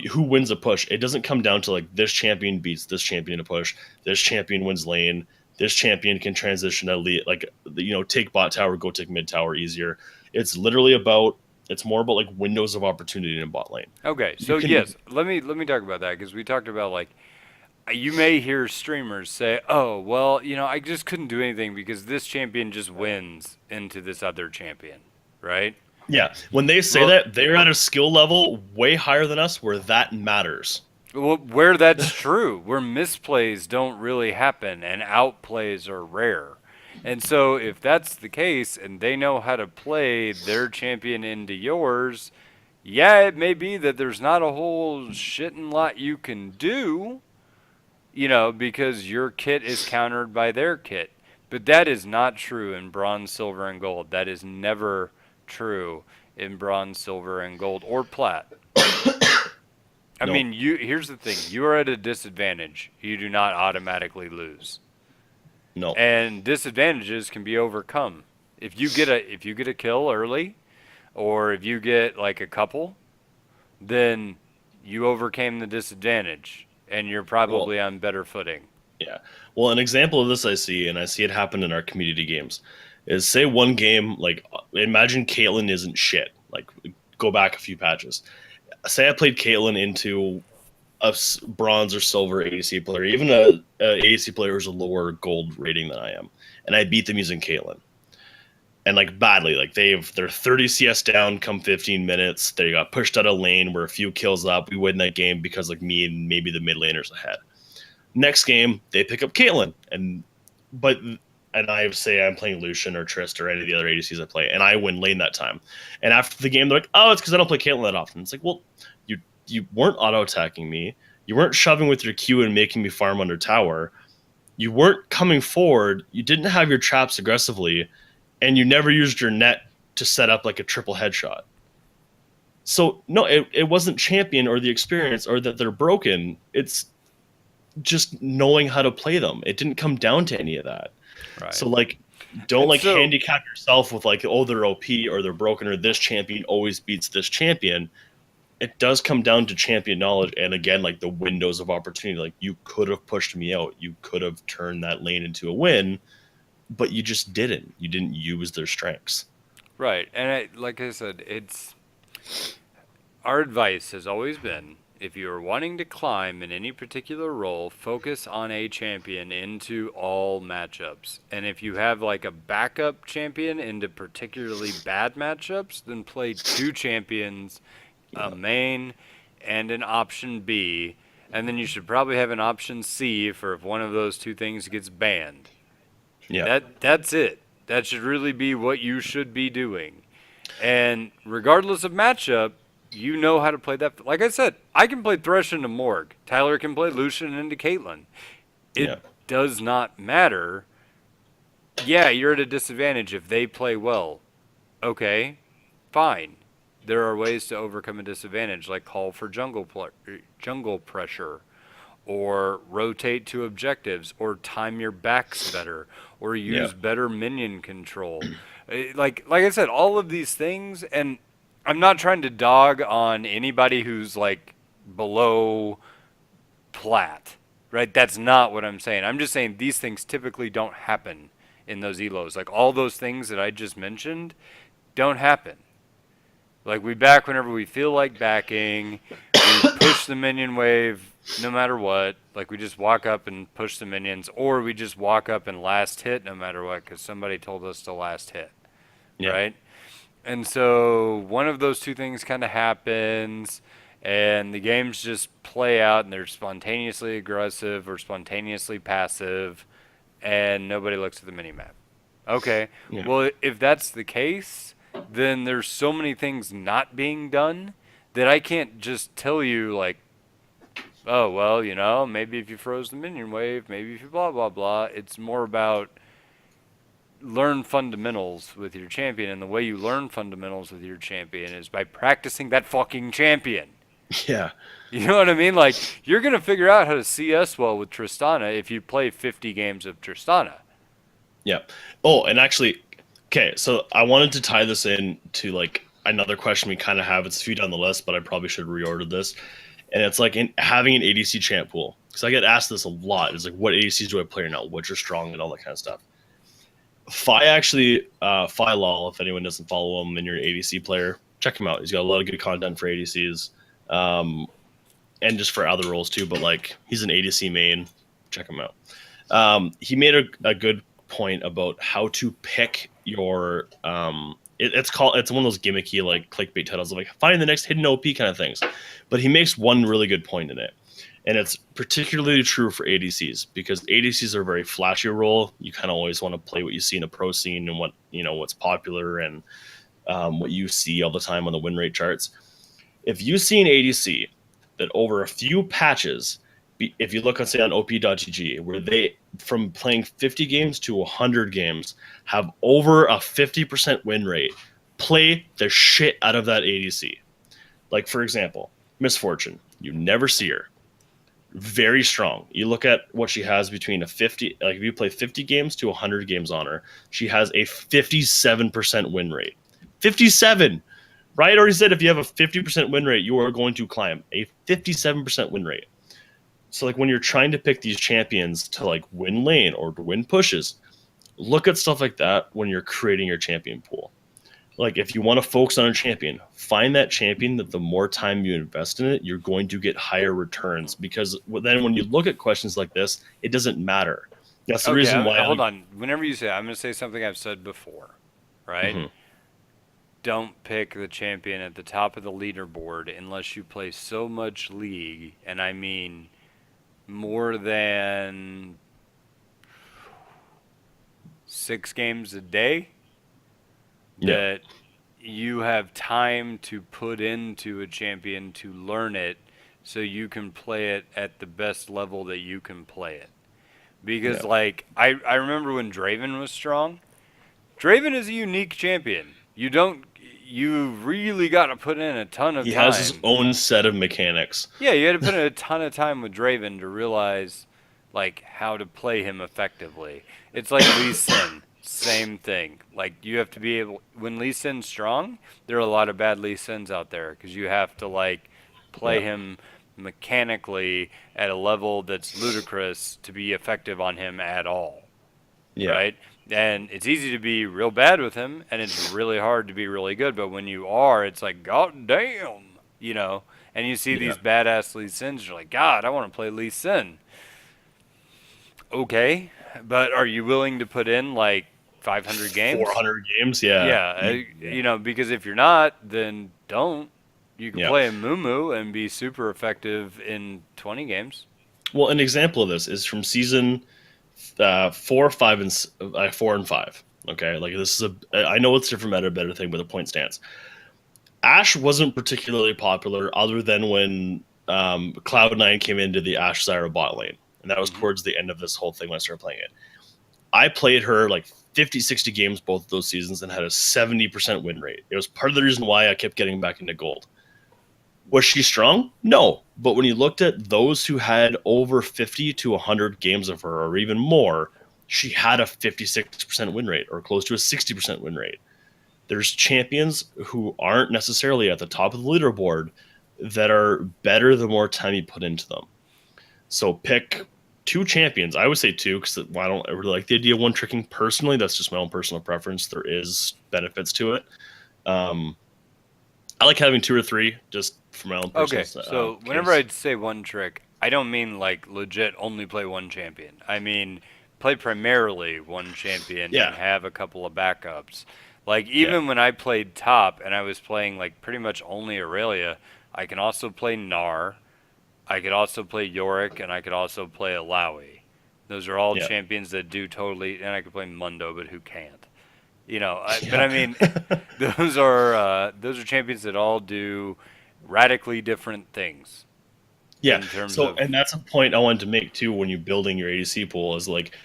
who wins a push? It doesn't come down to like this champion beats this champion to push, this champion wins lane, this champion can transition to lead, take bot tower, go take mid tower easier. It's literally it's more about like windows of opportunity in bot lane. Okay, so yes, let me talk about that, because we talked about like, you may hear streamers say, "Oh, well, I just couldn't do anything because this champion just wins into this other champion," right? Yeah, when they say that, they're at a skill level way higher than us where that matters. Well, where that's true, where misplays don't really happen and outplays are rare. And so, if that's the case and they know how to play their champion into yours, yeah, it may be that there's not a whole shitting lot you can do, because your kit is countered by their kit. But that is not true in bronze, silver, and gold. That is never true in bronze, silver, and gold, or plat. I No, mean, here's the thing: you are at a disadvantage. You do not automatically lose, no. and disadvantages can be overcome. If you get a kill early, or if you get like a couple, then you overcame the disadvantage, and you're Well, probably on better footing. yeah. Well, an example of this I see, and I see it happen in our community games, is say one game, like imagine Caitlyn isn't shit. Like go back a few patches. Say I played Caitlyn into a bronze or silver ADC player, even a ADC player who's a lower gold rating than I am, and I beat them using Caitlyn. And like badly, like they're 30 CS down come 15 minutes. They got pushed out of lane. We're a few kills up. We win that game because like me and maybe the mid laners ahead. Next game, they pick up Caitlyn, and I say I'm playing Lucian or Trist or any of the other ADCs I play, and I win lane that time. And after the game, they're like, "Oh, it's because I don't play Caitlyn that often." It's like, well, you weren't auto attacking me, you weren't shoving with your Q and making me farm under tower, you weren't coming forward, you didn't have your traps aggressively, and you never used your net to set up like a triple headshot. So no, it wasn't champion or the experience or that they're broken. It's just knowing how to play them. It didn't come down to any of that. Right. So like don't And like so, handicap yourself with like, oh, they're OP or they're broken or this champion always beats this champion. It does come down to champion knowledge and again like the windows of opportunity. Like you could have pushed me out. You could have turned that lane into a win, but you just didn't. You didn't use their strengths. right. And like I said, our advice has always been if you are wanting to climb in any particular role, focus on a champion into all matchups. And if you have like a backup champion into particularly bad matchups, then play two champions, a Yeah. main and an option B. And then you should probably have an option C for if one of those two things gets banned. Yeah. That's it. That should really be what you should be doing. And regardless of matchup, you know how to play that. Like I said, I can play Thresh into Morg. Tyler can play Lucian into Caitlyn. It Yeah. does not matter. Yeah, you're at a disadvantage if they play well. Okay, fine. There are ways to overcome a disadvantage, like call for jungle pressure, or rotate to objectives, or time your backs better, or Yeah. use better minion control. Like I said, all of these things, and I'm not trying to dog on anybody who's like below plat, right? That's not what I'm saying. I'm just saying these things typically don't happen in those elos. Like all those things that I just mentioned don't happen. Like we back whenever we feel like backing. We push the minion wave no matter what. Like we just walk up and push the minions, or we just walk up and last hit no matter what because somebody told us to last hit, Yeah. right? And so one of those two things kind of happens, and the games just play out, and they're spontaneously aggressive or spontaneously passive, and nobody looks at the minimap. Okay, Yeah. well, if that's the case, then there's so many things not being done that I can't just tell you, like, oh, well, maybe if you froze the minion wave, maybe if you blah, blah, blah. It's more about learn fundamentals with your champion, and the way you learn fundamentals with your champion is by practicing that fucking champion. Yeah. You know what I mean? Like, you're going to figure out how to CS well with Tristana if you play 50 games of Tristana. Yeah. Oh, and actually, okay, so I wanted to tie this in to like another question we kind of have. It's a few down the list, but I probably should reorder this. And it's like in having an ADC champ pool. Because I get asked this a lot. It's like, what ADCs do I play now? Which are strong and all that kind of stuff. Fi Lol, if anyone doesn't follow him and you're an ADC player, check him out. He's got a lot of good content for ADCs. And just for other roles too, but like he's an ADC main. Check him out. He made a good point about how to pick your it's one of those gimmicky like clickbait titles of like find the next hidden OP kind of things. But he makes one really good point in it. And it's particularly true for ADCs because ADCs are a very flashy role. You kind of always want to play what you see in the pro scene and what what's popular and what you see all the time on the win rate charts. If you see an ADC that over a few patches, if you look, let's say on op.gg, where they from playing 50 games to 100 games have over a 50% win rate, play the shit out of that ADC. Like for example, Misfortune. You never see her. Very strong. You look at what she has between a 50, like if you play 50 games to 100 games on her, she has a 57% win rate. 57. Riot already said if you have a 50% win rate, you are going to climb a 57% win rate. So like when you're trying to pick these champions to like win lane or to win pushes, look at stuff like that when you're creating your champion pool. Like if you want to focus on a champion, find that champion that the more time you invest in it, you're going to get higher returns. Because then when you look at questions like this, it doesn't matter. That's the reason why. Hold on. Whenever you say, I'm going to say something I've said before, right? Mhm. Don't pick the champion at the top of the leaderboard unless you play so much League, and I mean more than 6 games a day, that you have time to put into a champion to learn it so you can play it at the best level that you can play it. Because, like, I remember when Draven was strong. Draven is a unique champion. You really got to put in a ton of time. He has his own set of mechanics. Yeah, you had to put in a ton of time with Draven to realize, like, how to play him effectively. It's like Lee Sin. Same thing. Like, you have to be able... When Lee Sin's strong, there are a lot of bad Lee Sins out there because you have to, like, play him mechanically at a level that's ludicrous to be effective on him at all. Yeah. Right? And it's easy to be real bad with him, and it's really hard to be really good. But when you are, it's like, God damn, And you see these badass Lee Sins, you're like, God, I want to play Lee Sin. Okay, but are you willing to put in, like, 500 games? 400 games, yeah. Yeah, because if you're not, then don't. You can play a Mumu and be super effective in 20 games. Well, an example of this is from season 4, 5, and 4 and 5. Okay, like this is I know it's different meta, better thing, but the point stands. Ashe wasn't particularly popular, other than when Cloud9 came into the Ashe Zyra bot lane, and that was towards the end of this whole thing when I started playing it. I played her like 50, 60 games both of those seasons and had a 70% win rate. It was part of the reason why I kept getting back into gold. Was she strong? No. But when you looked at those who had over 50 to 100 games of her, or even more, she had a 56% win rate, or close to a 60% win rate. There's champions who aren't necessarily at the top of the leaderboard that are better the more time you put into them. So pick 2 champions. I would say 2 because I don't really like the idea of one tricking personally. That's just my own personal preference. There is benefits to it. I like having 2 or 3 just for my own personal. Okay, so whenever I say one trick, I don't mean like legit only play one champion. I mean play primarily one champion and have a couple of backups. Like even when I played top and I was playing like pretty much only Aurelia, I can also play Gnar, I could also play Yorick, and I could also play Alawi. Those are all champions that do totally, and I could play Mundo, but who can't? But I mean, those are champions that all do radically different things. Yeah. And that's a point I wanted to make too when you're building your ADC pool is like,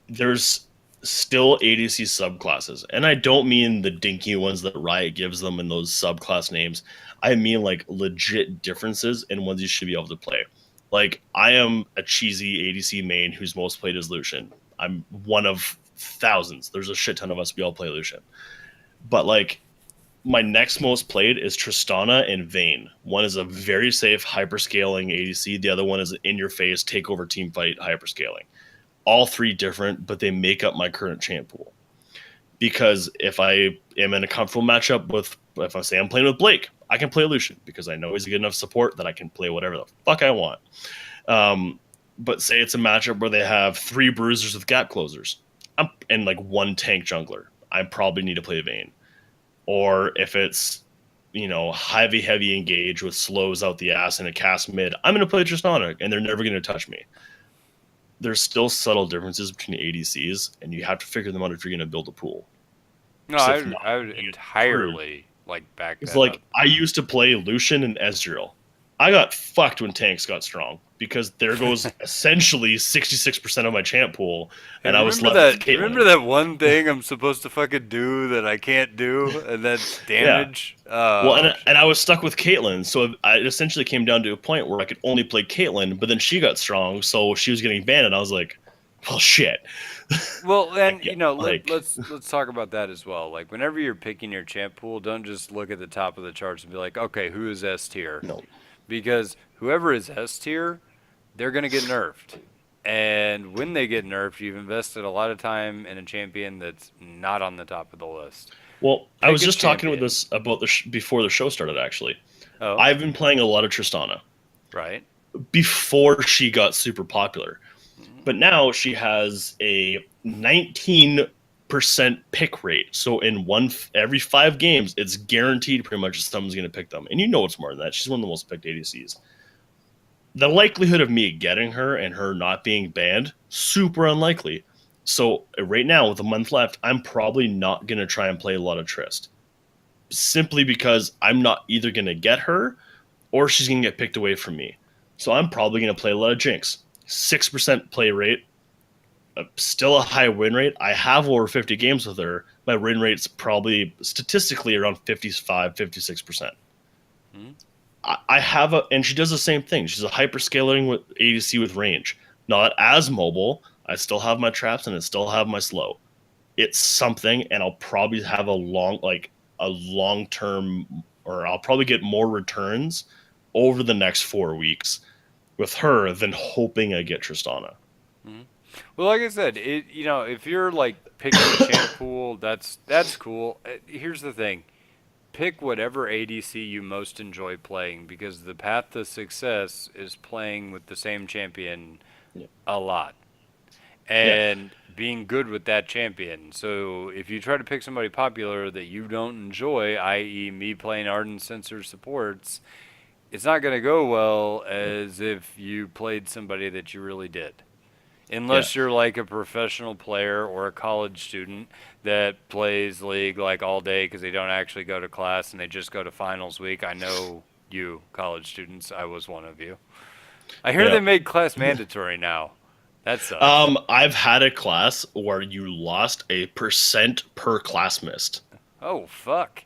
there's still ADC subclasses, and I don't mean the dinky ones that Riot gives them in those subclass names. I mean like legit differences in ones you should be able to play. Like I am a cheesy ADC main whose most played is Lucian. I'm one of thousands. There's a shit ton of us. We all play Lucian. But like my next most played is Tristana and Vayne. One is a very safe hyperscaling ADC. The other one is an in-your-face takeover teamfight hyperscaling. All 3 different, but they make up my current champ pool. Because if I am in a comfortable matchup with, if I say I'm playing with Blake, I can play Lucian because I know he's a good enough support that I can play whatever the fuck I want. But say it's a matchup where they have 3 bruisers with gap closers and like 1 tank jungler, I probably need to play Vayne. Or if it's heavy engage with slows out the ass and a cast mid, I'm going to play Tristana, and they're never going to touch me. There's still subtle differences between ADCs, and you have to figure them out if you're going to build a pool. No, If not, I would you get screwed. entirely like back It's that up. like I used to play Lucian and Ezreal. I got fucked when tanks got strong because there goes essentially 66% of my champ pool, Hey, and I was left with remember Caitlyn. that one thing I'm supposed to fucking do that I can't do, and that's Yeah. damage? Well, Oh and shit. I was stuck with Caitlyn, so I essentially came down to a point where I could only play Caitlyn, but then she got strong, so she was getting banned, and I was like, well, shit. Well, I and get like, let's talk about that as well. Like whenever you're picking your champ pool, don't just look at the top of the charts and be like, okay, who is S tier? no, Because whoever is S tier, they're gonna get nerfed. And when they get nerfed, you've invested a lot of time in a champion that's not on the top of the list. well, I Pick was a just talking with champion. this about before the show started. Actually, Oh, I've been playing a lot of Tristana right. before she got super popular. Mm-hmm. But now she has a 19% pick rate. So in every 5 games, it's guaranteed pretty much someone's going to pick them. And you know it's more than that. She's one of the most picked ADCs. The likelihood of me getting her and her not being banned, super unlikely. So right now, with a month left, I'm probably not going to try and play a lot of Trist. Simply because I'm not either going to get her or she's going to get picked away from me. So I'm probably going to play a lot of Jinx. 6% play rate, still a high win rate. I have over 50 games with her. My win rate's probably statistically around 55, 56%. Mm-hmm. I have and she does the same thing. She's a hyperscaling with ADC with range. Not as mobile. I still have my traps and I still have my slow. It's something, and I'll probably have a long term, or I'll probably get more returns over the next 4 weeks with her than hoping I get Tristana. Mm-hmm. Well, like I said, if you're like picking a champ pool, that's cool. Here's the thing: pick whatever ADC you most enjoy playing, because the path to success is playing with the same champion Yeah. a lot Yeah. and being good with that champion. So if you try to pick somebody popular that you don't enjoy, i.e., me playing ardent sensor supports, it's not going to go well as if you played somebody that you really did. Yeah. Unless you're like a professional player or a college student that plays League like all day because they don't actually go to class and they just go to finals week. I know you, college students. I was one of you. I hear Yeah. they made class mandatory now. That sucks. I've had a class where you lost a percent per class missed. Oh, fuck.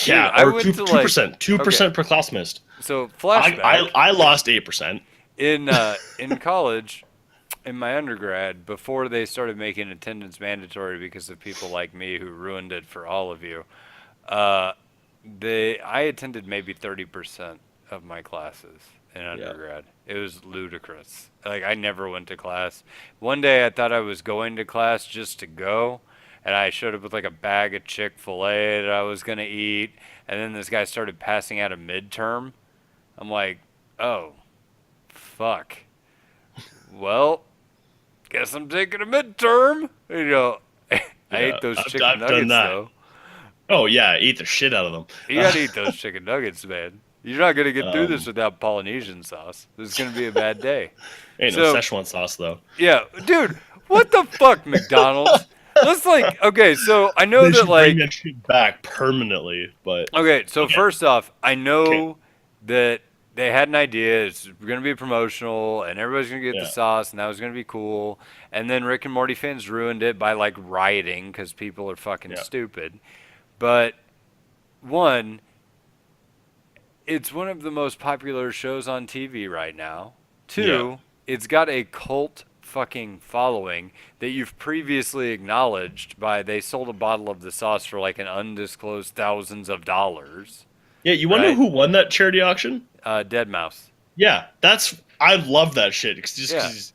Dude, Yeah, I or went two to two like, percent, two okay, percent per class missed. so I flashback. I, I lost 8%. In college, in my undergrad, before they started making attendance mandatory because of people like me who ruined it for all of you, uh, I attended maybe 30% of my classes in Yeah, undergrad. It was ludicrous. Like I never went to class. One day I thought I was going to class just to go, and I showed up with like a bag of Chick-fil-A that I was gonna eat, and then this guy started passing out a midterm. I'm like, oh, fuck. Well, guess I'm taking a midterm. I yeah, ate those chicken I've done nuggets that. though. Oh yeah, I ate the shit out of them. You gotta eat those chicken nuggets, man. You're not gonna get through this Um, without Polynesian sauce. This is gonna be a bad day. ain't no So, Szechuan sauce though. yeah, dude, what the fuck, McDonald's? Let's like, okay, so I know They that should bring like, that shit back permanently. But okay, so okay, first off, I okay, know that they had an idea. It's gonna be promotional, and everybody's gonna get the yeah, sauce, and that was gonna be cool. And then Rick and Morty fans ruined it by like rioting because people are fucking yeah, stupid. But one, it's one of the most popular shows on TV right now. yeah, Two, it's got a cult fucking following that you've previously acknowledged by they sold a bottle of the sauce for like an undisclosed thousands of dollars, yeah. You want to know right? who won that charity auction? Dead Mouse. Yeah, I love that shit. Just Yeah. because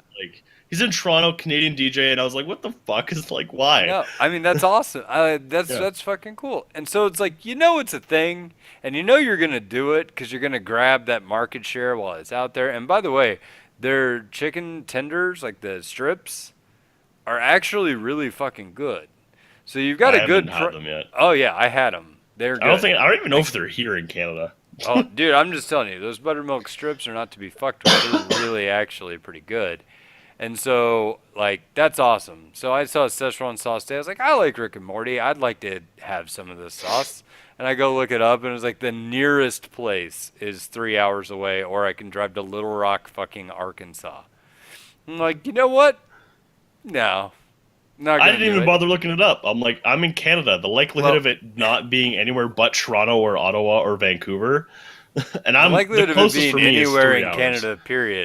he's in Toronto, Canadian DJ, and I was like, what the fuck is like why? No, I mean that's awesome. Yeah, That's fucking cool. And so it's like it's a thing, and you're gonna do it because you're gonna grab that market share while it's out there. And by the way, their chicken tenders, like the strips, are actually really fucking good. So you've got I a haven't good. had them yet. Oh yeah, I had them. They're good. I don't even know if they're here in Canada. Oh, dude, I'm just telling you, those buttermilk strips are not to be fucked with. They're really actually pretty good. And so, like, that's awesome. So I saw a Szechuan sauce today. I was like, I like Rick and Morty. I'd like to have some of this sauce. And I go look it up, and it was like the nearest place is 3 hours away, or I can drive to Little Rock, fucking Arkansas. I'm like, you know what? No, not I gonna didn't do even it. bother looking it up. I'm like, I'm in Canada. The likelihood Well, of it not being anywhere but Toronto or Ottawa or Vancouver, and the the likelihood of it closest for being me is anywhere 3 hours. in Canada,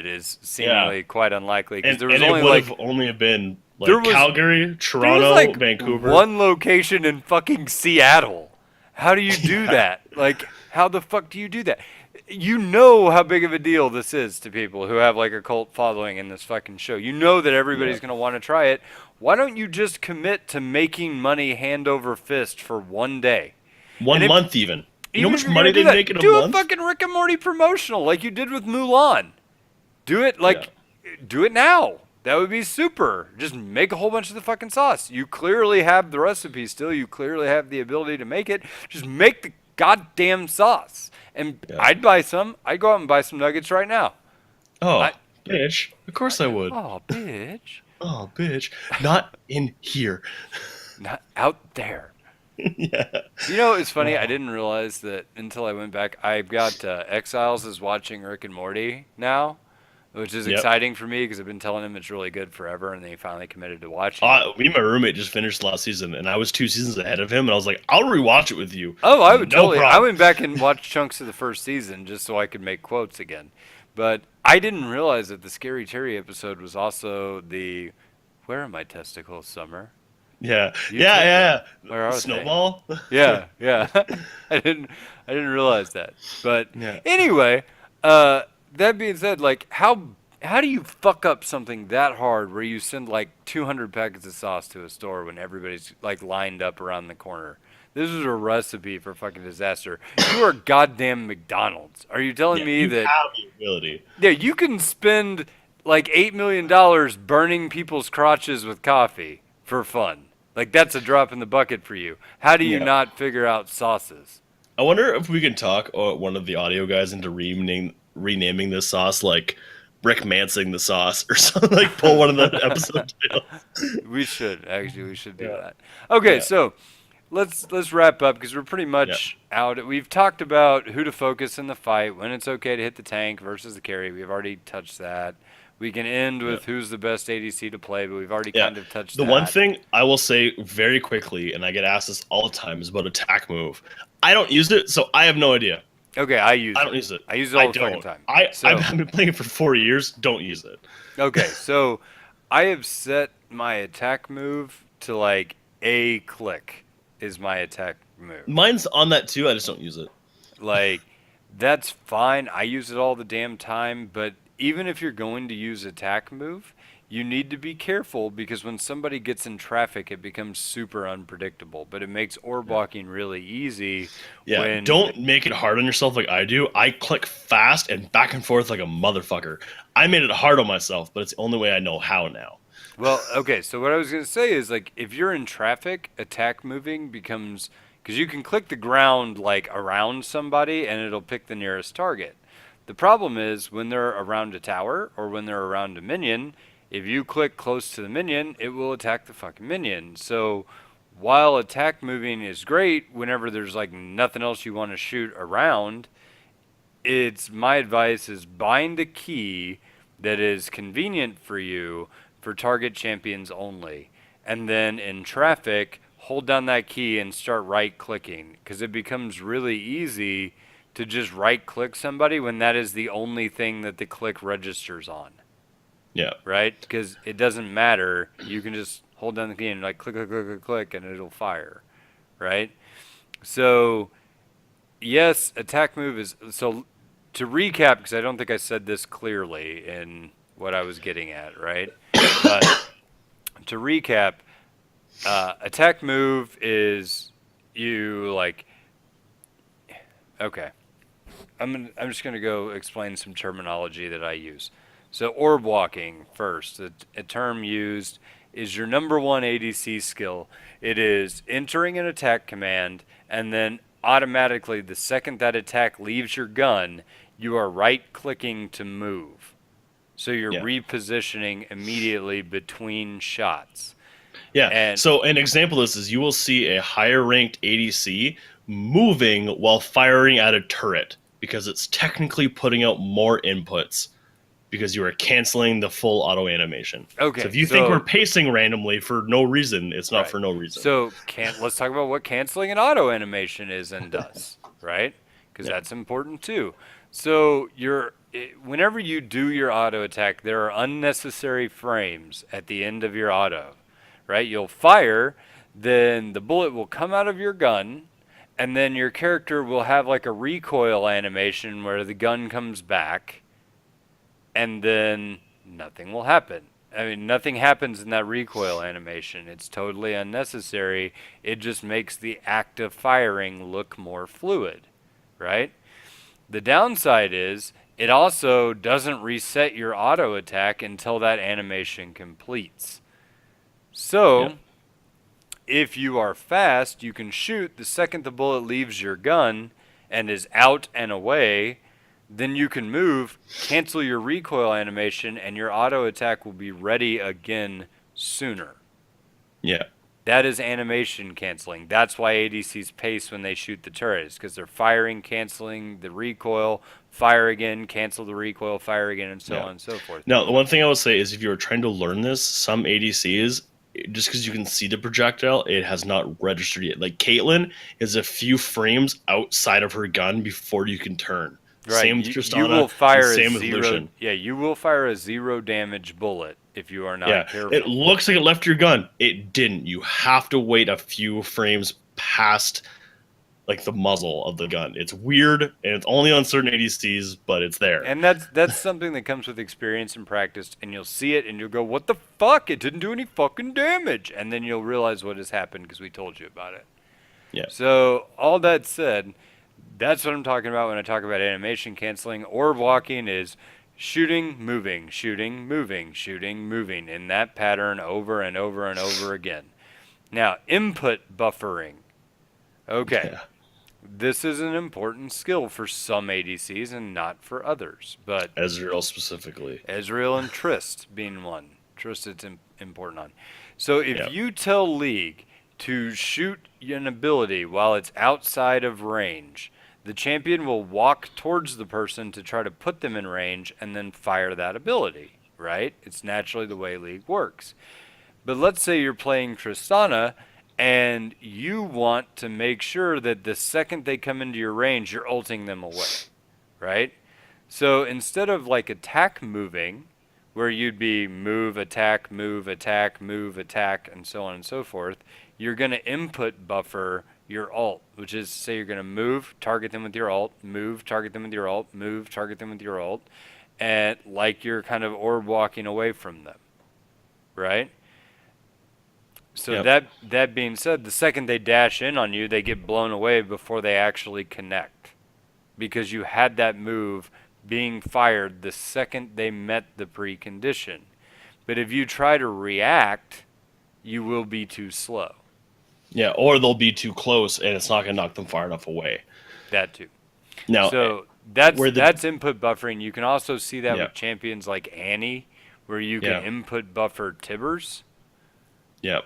is Yeah, seemingly quite unlikely because and there was and it only would like have only been there like was Calgary, there was Toronto, like Vancouver. one location in fucking Seattle. How do you do Yeah, that? Like, how the fuck do you do that? You know how big of a deal this is to people who have like a cult following in this fucking show. You know that yeah. everybody's going to want to try it. Why don't you just commit to making money hand over fist for one day? And One month even. You know how even if much you're going to money do they'd make that, in a do a month? fucking Rick and Morty promotional like you did with Mulan. Do it Yeah, like, do it now. That would be super. Just make a whole bunch of the fucking sauce. You clearly have the recipe still. You clearly have the ability to make it. Just make the goddamn sauce. And yeah. I'd buy some. I'd go out and buy some nuggets right now. I, Oh, bitch. Of course I would. oh, bitch. Oh, bitch. Not in here. Not out there. Yeah. You know, it's funny. I Oh, didn't realize that until I went back. I've got Exiles is watching Rick and Morty now, which is yep. exciting for me because I've been telling him it's really good forever, and they finally committed to watching it. Me and my roommate just finished last season, and I was 2 seasons ahead of him, and I was like, I'll rewatch it with you. Oh, I would No totally. I problem. went back and watched chunks of the first season just so I could make quotes again. But I didn't realize that the Scary Terry episode was also the "Where are my testicles, Summer?" Yeah. You Yeah, tell yeah, Where yeah. are they? Snowball? Yeah, yeah. I didn't I didn't realize that. But Yeah. anyway, that being said, like how do you fuck up something that hard where you send like 200 packets of sauce to a store when everybody's like lined up around the corner? This is a recipe for fucking disaster. You are goddamn McDonald's. Are you telling Yeah, me you that have the ability. yeah, you can spend like $8 million burning people's crotches with coffee for fun? Like that's a drop in the bucket for you. How do you Yeah. not figure out sauces? I wonder if we can talk one of the audio guys into renaming this sauce like Rick Mansing the sauce or something, like pull one of the episode titles. We should actually we should do Yeah. that. Okay, Yeah. so let's wrap up because we're pretty Yeah. much out. We've talked about who to focus in the fight, when it's okay to hit the tank versus the carry. We've already touched that. We can end Yeah. with who's the best ADC to play, but we've already Yeah. kind of touched The one that. thing I will say very quickly, and I get asked this all the time, is about attack move. I don't use it, so I have no idea. Okay, I use I it. don't use it. I use it I all the fucking don't. time. I've So been playing it for 4 years. Don't use it. okay, so I have set my attack move to like a click is my attack move. Mine's on that too. I just don't use it. Like, that's fine. I use it all the damn time. But even if you're going to use attack move, you need to be careful because when somebody gets in traffic, it becomes super unpredictable. But it makes orb Yeah. walking really easy Yeah, when. don't make it hard on yourself like I do. I click fast and back and forth like a motherfucker. I made it hard on myself, but it's the only way I know how now. Well, okay. So what I was gonna say is like if you're in traffic, attack moving becomes because you can click the ground like around somebody and it'll pick the nearest target. The problem is when they're around a tower or when they're around a minion, if you click close to the minion, it will attack the fucking minion. So while attack moving is great whenever there's like nothing else you want to shoot around, it's my advice is bind a key that is convenient for you for target champions only. And then in traffic, hold down that key and start right clicking because it becomes really easy to just right click somebody when that is the only thing that the click registers on, Yeah. right? Because it doesn't matter. You can just hold down the key and like click, click, click, click, click, and it'll fire, right? So, yes, attack move is. So, to recap, because I don't think I said this clearly in what I was getting at, right? But to recap, attack move is you like. Okay, I'm just gonna go explain some terminology that I use. So orb walking first, a term used is your number one ADC skill. It is entering an attack command and then automatically, the second that attack leaves your gun, you are right-clicking to move. So you're Yeah. repositioning immediately between shots. Yeah. And So an example of this is you will see a higher ranked ADC moving while firing at a turret because it's technically putting out more inputs because you are canceling the full auto animation. So okay, if you think we're pacing randomly for no reason, it's not right. for no reason. So let's talk about what canceling an auto animation is and does, right? Because Yeah. that's important too. So whenever you do your auto attack, there are unnecessary frames at the end of your auto, right? You'll fire, then the bullet will come out of your gun, and then your character will have like a recoil animation where the gun comes back, and then nothing will happen. I mean, nothing happens in that recoil animation. It's totally unnecessary. It just makes the act of firing look more fluid, right? The downside is it also doesn't reset your auto attack until that animation completes. Yeah. So, if you are fast, you can shoot the second the bullet leaves your gun and is out and away. Then you can move, cancel your recoil animation, and your auto attack will be ready again sooner. Yeah. That is animation canceling. That's why ADCs pace when they shoot the turrets, because they're firing, canceling the recoil, fire again, cancel the recoil, fire again, and so Yeah. on and so forth. Now, the one thing I will say is if you are trying to learn this, some ADCs, just because you can see the projectile, it has not registered yet. Like Caitlyn is a few frames outside of her gun before you can turn. Right. Same with You Tristana, will and fire same a with zero. Lucian. Yeah, you will fire a 0 damage bullet if you are not Yeah, careful. it looks like it left your gun. It didn't. You have to wait a few frames past like the muzzle of the gun. It's weird, and it's only on certain ADCs, but it's there. And that's something that comes with experience and practice, and you'll see it and you'll go, "What the fuck? It didn't do any fucking damage." And then you'll realize what has happened because we told you about it. Yeah. So, all that said, that's what I'm talking about when I talk about animation canceling. Orb walking is shooting, moving, shooting, moving, shooting, moving in that pattern over and over and over again. Now, input buffering. Okay. Yeah. This is an important skill for some ADCs and not for others. But Ezreal specifically. Ezreal and Trist being one. Trist it's important on. So if Yeah. you tell League to shoot an ability while it's outside of range, the champion will walk towards the person to try to put them in range and then fire that ability, right? It's naturally the way League works. But let's say you're playing Tristana and you want to make sure that the second they come into your range, you're ulting them away, right? So instead of like attack moving, where you'd be move, attack, move, attack, move, attack, and so on and so forth, you're going to input buffer your ult, which is say you're going to move, target them with your ult, move, target them with your ult, move, target them with your ult, and like you're kind of orb walking away from them, right? So Yep. that being said, the second they dash in on you, they get blown away before they actually connect, because you had that move being fired the second they met the precondition. But if you try to react, you will be too slow. Yeah, or they'll be too close, and it's not going to knock them far enough away. That too. Now, So that's where the- that's input buffering. You can also see that Yeah. with champions like Annie, where you can Yeah. input buffer Tibbers. yeah.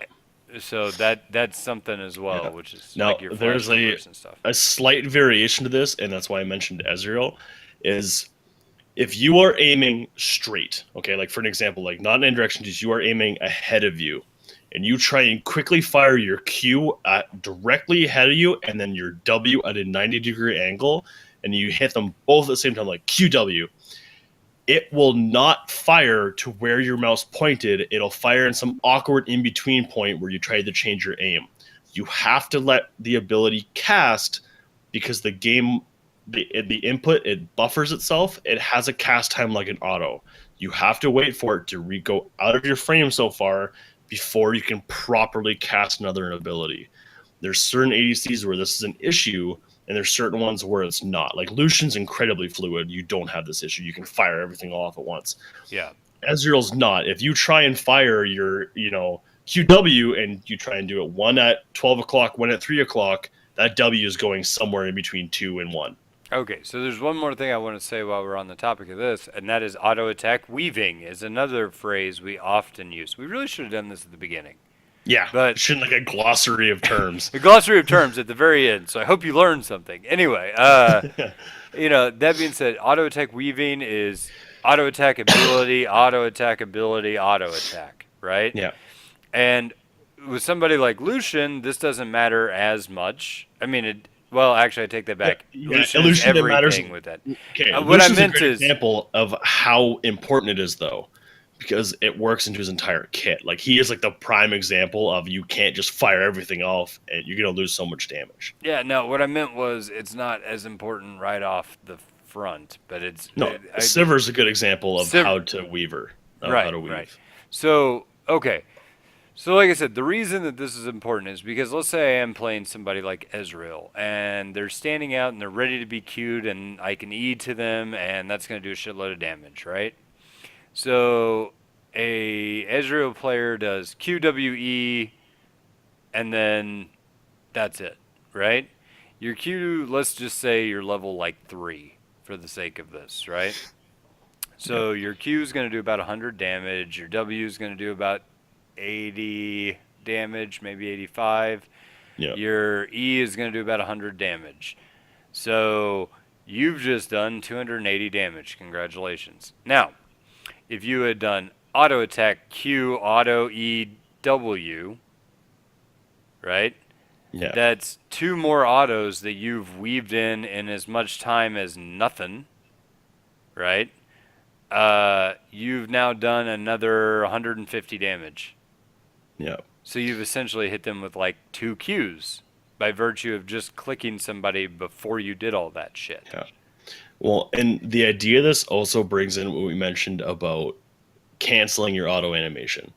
So that's something as well, Yeah. which is Now, like your there's flash a Tibbers and stuff. a slight variation to this, and that's why I mentioned Ezreal, is if you are aiming straight, okay, like for an example, like not in any direction, just you are aiming ahead of you, and you try and quickly fire your Q directly ahead of you, and then your W at a 90-degree angle, and you hit them both at the same time, like QW, it will not fire to where your mouse pointed. It'll fire in some awkward in-between point where you try to change your aim. You have to let the ability cast because the game, the input, it buffers itself. It has a cast time like an auto. You have to wait for it to go out of your frame so far before you can properly cast another ability. There's certain ADCs where this is an issue, and there's certain ones where it's not. Like Lucian's incredibly fluid. You don't have this issue. You can fire everything off at once. Yeah. Ezreal's not. If you try and fire your, QW and you try and do it one at 12 o'clock, one at 3 o'clock, that W is going somewhere in between 2 and 1. Okay, so there's one more thing I want to say while we're on the topic of this, and that is auto attack weaving is another phrase we often use. We really should have done this at the beginning. Yeah, but shouldn't like a glossary of terms. A glossary of terms at the very end. So I hope you learned something. Anyway, that being said, auto attack weaving is auto attack ability, auto attack ability, auto attack, right? Yeah. And with somebody like Lucian, this doesn't matter as much. I mean, actually, I take that back. Yeah, Lucian it is everything matters with that. Okay, What I Lucian's meant a great is example of how important it is, though, because it works into his entire kit. Like he is like the prime example of you can't just fire everything off and you're gonna lose so much damage. Yeah, no, what I meant was it's not as important right off the front, but it's Sivir's a good example of how to weaver. Right. So okay. So like I said, the reason that this is important is because let's say I am playing somebody like Ezreal and they're standing out and they're ready to be queued and I can E to them and that's going to do a shitload of damage, right? So a Ezreal player does QWE and then that's it, right? Your Q, let's just say you're level like 3 for the sake of this, right? So your Q is going to do about 100 damage. Your W is going to do about 80 damage, maybe 85. Yep. Your E is going to do about 100 damage. So you've just done 280 damage. Congratulations. Now, if you had done auto attack Q, auto E, W, right? Yeah. That's 2 more autos that you've weaved in as much time as nothing, right? You've now done another 150 damage. Yeah. So you've essentially hit them with like 2 Qs by virtue of just clicking somebody before you did all that shit. Yeah. Well, and the idea of this also brings in what we mentioned about canceling your auto animation.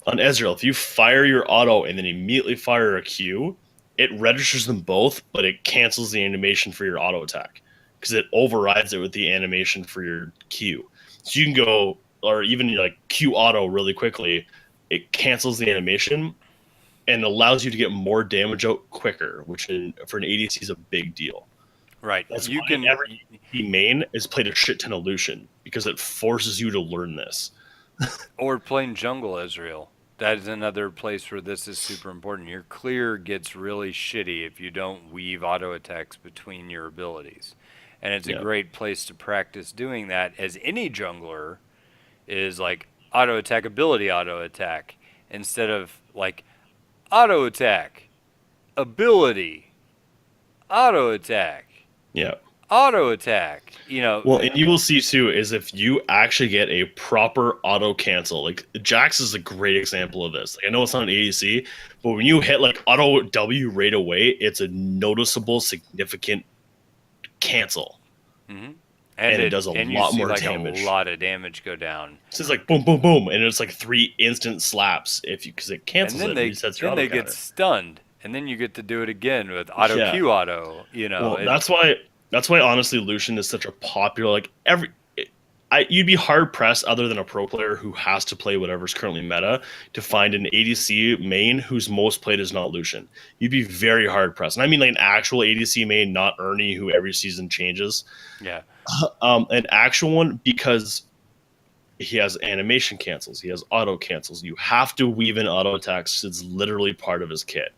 On Ezreal, if you fire your auto and then immediately fire a Q, it registers them both, but it cancels the animation for your auto attack because it overrides it with the animation for your Q. So you can go, or even like Q auto really quickly, it cancels the animation and allows you to get more damage out quicker, which for an ADC is a big deal. Right. That's why every ADC main is played a shit ton of Lucian because it forces you to learn this. Or playing jungle Ezreal. That is another place where this is super important. Your clear gets really shitty if you don't weave auto attacks between your abilities. And it's a great place to practice doing that, as any jungler is like auto attack, ability auto attack, instead of like auto attack, ability, auto attack. Yeah. Auto attack, Well, and you will see too is if you actually get a proper auto cancel. Like Jax is a great example of this. Like, I know it's not an ADC, but when you hit like auto W right away, it's a noticeable, significant cancel. Mm-hmm. And it does a lot more damage. A lot of damage go down. So it's like boom, boom, boom, and it's like 3 instant slaps because it cancels and then it. Resets your then auto they counter. get stunned, and then you get to do it again with auto Q auto. Well, that's why honestly Lucian is such a popular you'd be hard pressed other than a pro player who has to play whatever's currently meta to find an ADC main whose most played is not Lucian. You'd be very hard pressed, and I mean like an actual ADC main, not Ernie, who every season changes. Yeah. An actual one because he has animation cancels, he has auto cancels. You have to weave in auto attacks. It's literally part of his kit.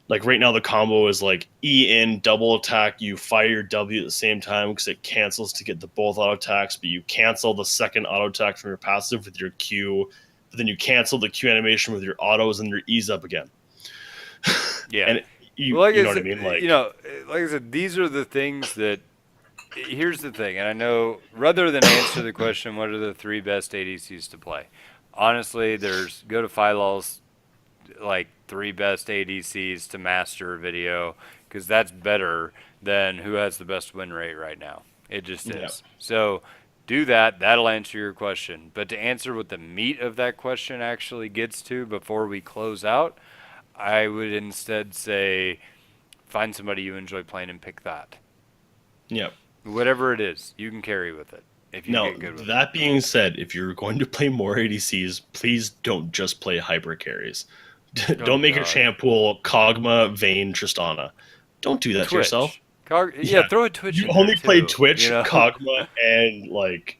Like right now, the combo is like E in, double attack, you fire your W at the same time because it cancels to get the both auto attacks, but you cancel the second auto attack from your passive with your Q, but then you cancel the Q animation with your autos and your E's up again. Yeah. And you know what I mean? Like I said, these are the things that. Here's the thing, and I know rather than answer the question, what are the 3 best ADCs to play? Honestly, go to Philol's like 3 best ADCs to master video, because that's better than who has the best win rate right now. It just is. Yeah. So do that. That'll answer your question. But to answer what the meat of that question actually gets to before we close out, I would instead say find somebody you enjoy playing and pick that. Yeah. Whatever it is, you can carry with it if you get good with it. That being said, if you're going to play more ADCs, please don't just play hyper carries. Oh Don't make your God. champ pool Kog'Maw, Vayne, Tristana. Don't do that to yourself. Twitch. Yeah, Yeah, throw a Twitch you in there only play too. You Twitch, know. Kog'Maw, and like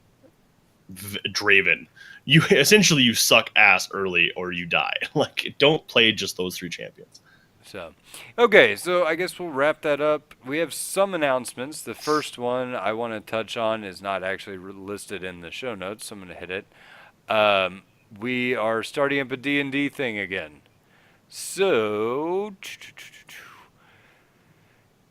Draven. You essentially you suck ass early or you die. Like, don't play just those three champions. So, okay, so I guess we'll wrap that up. We have some announcements. The first one I want to touch on is not actually listed in the show notes, so I'm going to hit it. We are starting up a D&D thing again. So,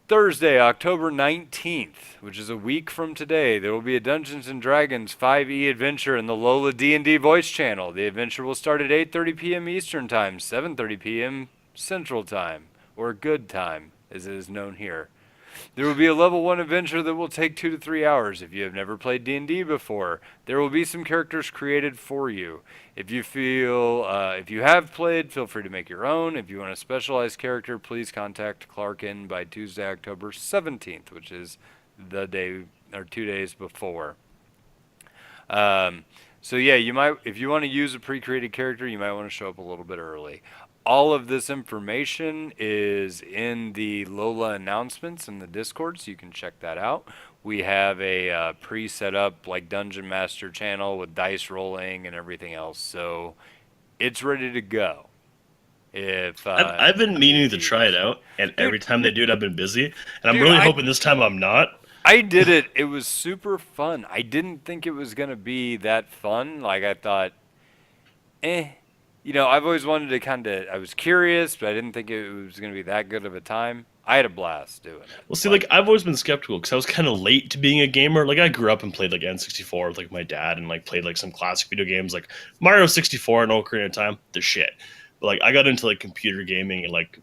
Thursday, October 19th, which is a week from today, there will be a Dungeons & Dragons 5e adventure in the LOLA D&D voice channel. The adventure will start at 8:30 p.m. Eastern Time, 7:30 p.m. Central Time, or Good Time, as it is known here. There will be a level 1 adventure that will take 2 to 3 hours. If you have never played D&D before, there will be some characters created for you. If you have played, feel free to make your own. If you want a specialized character, please contact Clarkin by Tuesday, October 17th, which is the day or 2 days before. So yeah, you might, if you want to use a pre-created character, you might want to show up a little bit early. All of this information is in the LOLA announcements in the Discord, so you can check that out. We have a pre-set up like Dungeon Master channel with dice rolling and everything else, so it's ready to go. If I've been meaning to try it out, and dude, every time they do it, I've been busy. And I'm dude, really I hoping this time I'm not. I did it. It was super fun. I didn't think it was gonna be that fun. Like I thought, eh. I've always wanted to I was curious, but I didn't think it was going to be that good of a time. I had a blast doing it. Well, see, like I've always been skeptical because I was kind of late to being a gamer. Like I grew up and played like N64 with like my dad, and like played like some classic video games like Mario 64 and Ocarina of Time. The shit. But like I got into like computer gaming and like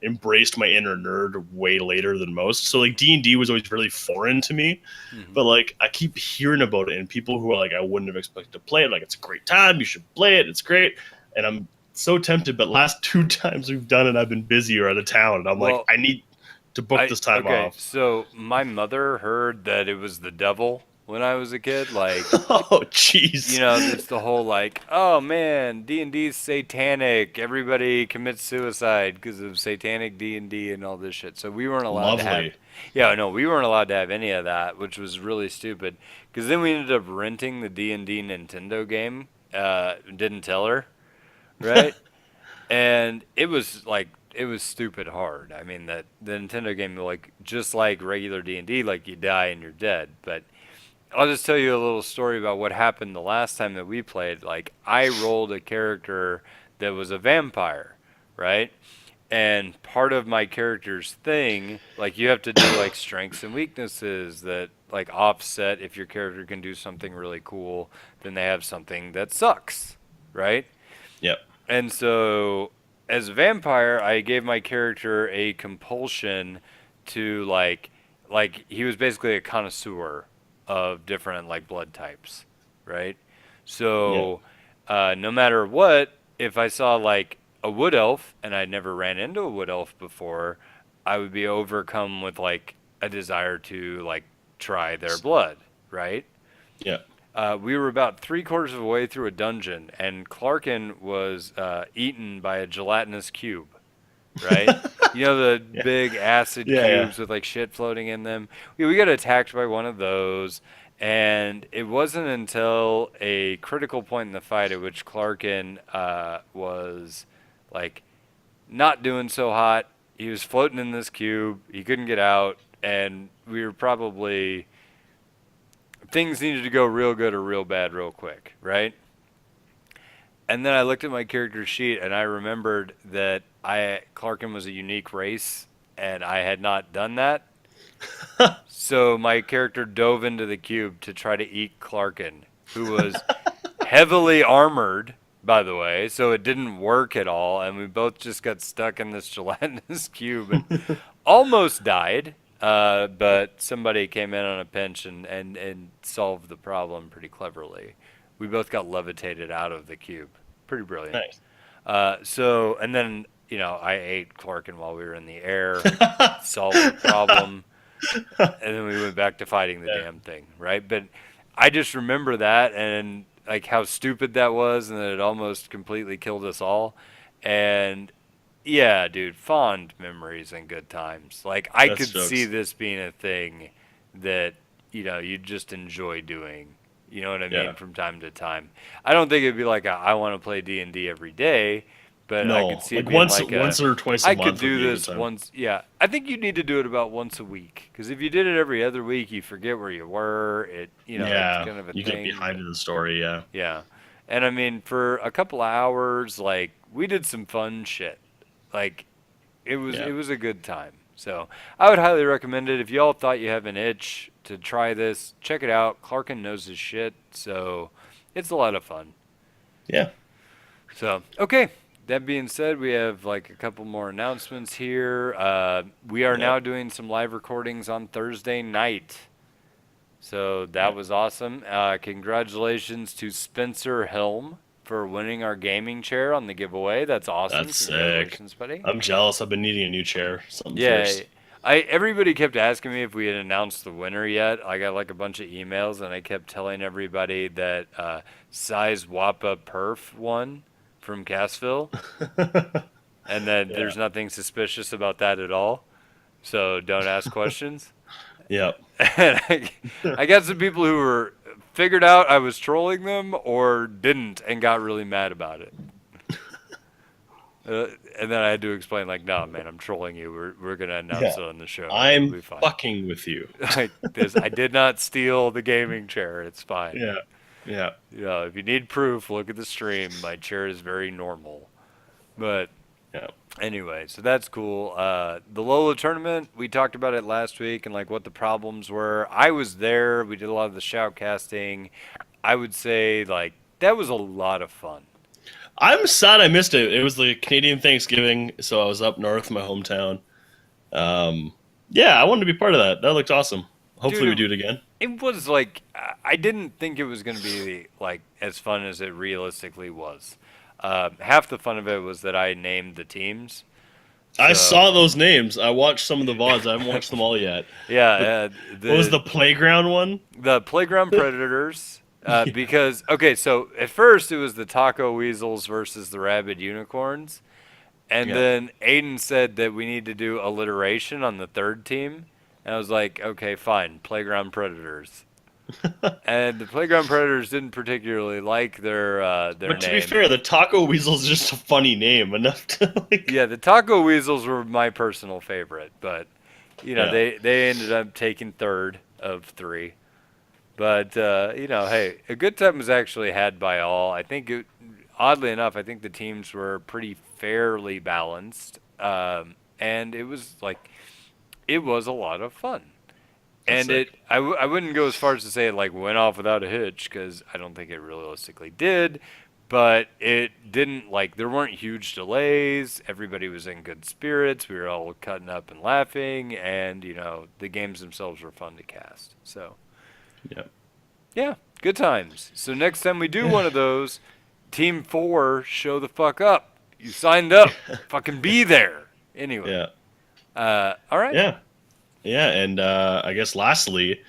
embraced my inner nerd way later than most. So like D&D was always really foreign to me. Mm-hmm. But like I keep hearing about it, and people who are like I wouldn't have expected to play it. Like it's a great time. You should play it. It's great. And I'm so tempted, but last 2 times we've done it, I've been busy or out of town, and I'm like, I need to book this time off. So my mother heard that it was the devil when I was a kid. Like, oh, jeez. It's the whole like, oh man, D&D's satanic. Everybody commits suicide because of satanic D&D and all this shit. So we weren't allowed to have. Yeah, no, we weren't allowed to have any of that, which was really stupid. Because then we ended up renting the D&D Nintendo game. Didn't tell her. Right? And it was stupid hard. I mean, the Nintendo game, like just like regular D&D, like you die and you're dead. But I'll just tell you a little story about what happened the last time that we played. Like I rolled a character that was a vampire, right? And part of my character's thing, like you have to do like strengths and weaknesses that like offset if your character can do something really cool, then they have something that sucks, right? Yep. And so, as a vampire, I gave my character a compulsion to like he was basically a connoisseur of different like blood types, right? So, no matter what, if I saw like a wood elf and I never ran into a wood elf before, I would be overcome with like a desire to like try their blood, right? Yeah. We were about 3/4 of the way through a dungeon, and Clarkin was eaten by a gelatinous cube, right? The big acid cubes with like shit floating in them. We got attacked by one of those, and it wasn't until a critical point in the fight at which Clarkin was like not doing so hot. He was floating in this cube. He couldn't get out, and we were probably... things needed to go real good or real bad real quick, right? And then I looked at my character sheet and I remembered that Clarkin was a unique race and I had not done that. So my character dove into the cube to try to eat Clarkin, who was heavily armored, by the way, so it didn't work at all, and we both just got stuck in this gelatinous cube and almost died. But somebody came in on a pinch and solved the problem pretty cleverly. We both got levitated out of the cube. Pretty brilliant. Nice. And then, I ate Clarkin while we were in the air, solved the problem, and then we went back to fighting the damn thing, right? But I just remember that and like how stupid that was and that it almost completely killed us all. And yeah, dude, fond memories and good times. Like I That's could see jokes. this being a thing that, you just enjoy doing. You know what I Yeah. mean? From time to time. I don't think it'd be like I want to play D&D every day, but I could No, see it like being once like once a or twice a I could month would do be a good this time. once. Yeah, I think you need to do it about once a week because if you did it every other week, you forget where you were. It's Yeah, kind of a you get thing. behind in the story. Yeah. Yeah. And I mean, for a couple of hours, like we did some fun shit. Like it Yeah. was a good time. So I would highly recommend it. If y'all thought you have an itch to try this, check it out. Clarkin knows his shit, so it's a lot of fun. Yeah. So okay. That being said, we have like a couple more announcements here. We are Yep. now doing some live recordings on Thursday night. So that Yep. was awesome. Congratulations to Spencer Helm for winning our gaming chair on the giveaway. That's awesome. That's sick. Congratulations, buddy. I'm jealous. I've been needing a new chair. Something Yeah, fierce. everybody kept asking me if we had announced the winner yet. I got like a bunch of emails, and I kept telling everybody that Size Wappa Perf won from Cassville, and that Yeah. there's nothing suspicious about that at all. So don't ask questions. Yep. And I got some people who were figured out I was trolling them or didn't and got really mad about it. And then I had to explain, like, no, man, I'm trolling you. We're gonna announce Yeah. it on the show. It'll I'm be fine. fucking with you. Like this, I did not steal the gaming chair. It's fine. Yeah. Yeah. If you need proof, look at the stream. My chair is very normal. But Yeah. anyway, so that's cool. The LOLA tournament, we talked about it last week and like what the problems were. I was there. We did a lot of the shoutcasting. I would say like that was a lot of fun. I'm sad I missed it. It was the Canadian Thanksgiving, so I was up north, my hometown. Um, yeah, I wanted to be part of that. That looked awesome. Hopefully, we Dude, do it again. it was like I didn't think it was going to be like as fun as it realistically was. Half the fun of it was that I named the teams. I So saw those names. I watched some of the VODs. I haven't watched them all yet. yeah, The, what was the playground one? the playground predators. Yeah. Because okay, so at first it was the taco weasels versus the rabid unicorns, and Yeah. then Aiden said that we need to do alliteration on the third team, and I was like, okay, fine, playground predators. And the playground predators didn't particularly like their But to be name. fair, the Taco Weasel is just a funny name enough to like. Yeah, the taco weasels were my personal favorite, but Yeah. they ended up taking third of three. But hey, a good time was actually had by all. Oddly enough, I think the teams were pretty fairly balanced, and it was a lot of fun. That's And sick. I wouldn't go as far as to say it like went off without a hitch because I don't think it realistically did. But it didn't like there weren't huge delays. Everybody was in good spirits. We were all cutting up and laughing, and the games themselves were fun to cast. So. Yeah. Yeah, good times. So next time we do Yeah. one of those, Team 4, show the fuck up. You signed up. Fucking be there. Anyway. Yeah. All right. Yeah. Yeah. And I guess lastly,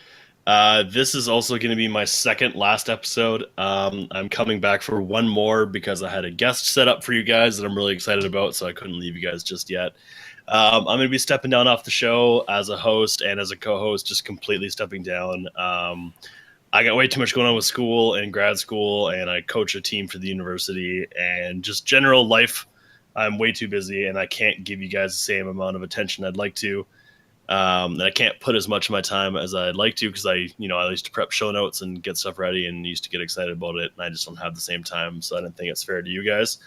this is also going to be my second last episode. I'm coming back for one more because I had a guest set up for you guys that I'm really excited about, so I couldn't leave you guys just yet. I'm going to be stepping down off the show as a host and as a co-host, just completely stepping down. I got way too much going on with school and grad school, and I coach a team for the university, and just general life. I'm way too busy, and I can't give you guys the same amount of attention I'd like to. And I can't put as much of my time as I'd like to because I used to prep show notes and get stuff ready and used to get excited about it, and I just don't have the same time, so I don't think it's fair to you guys.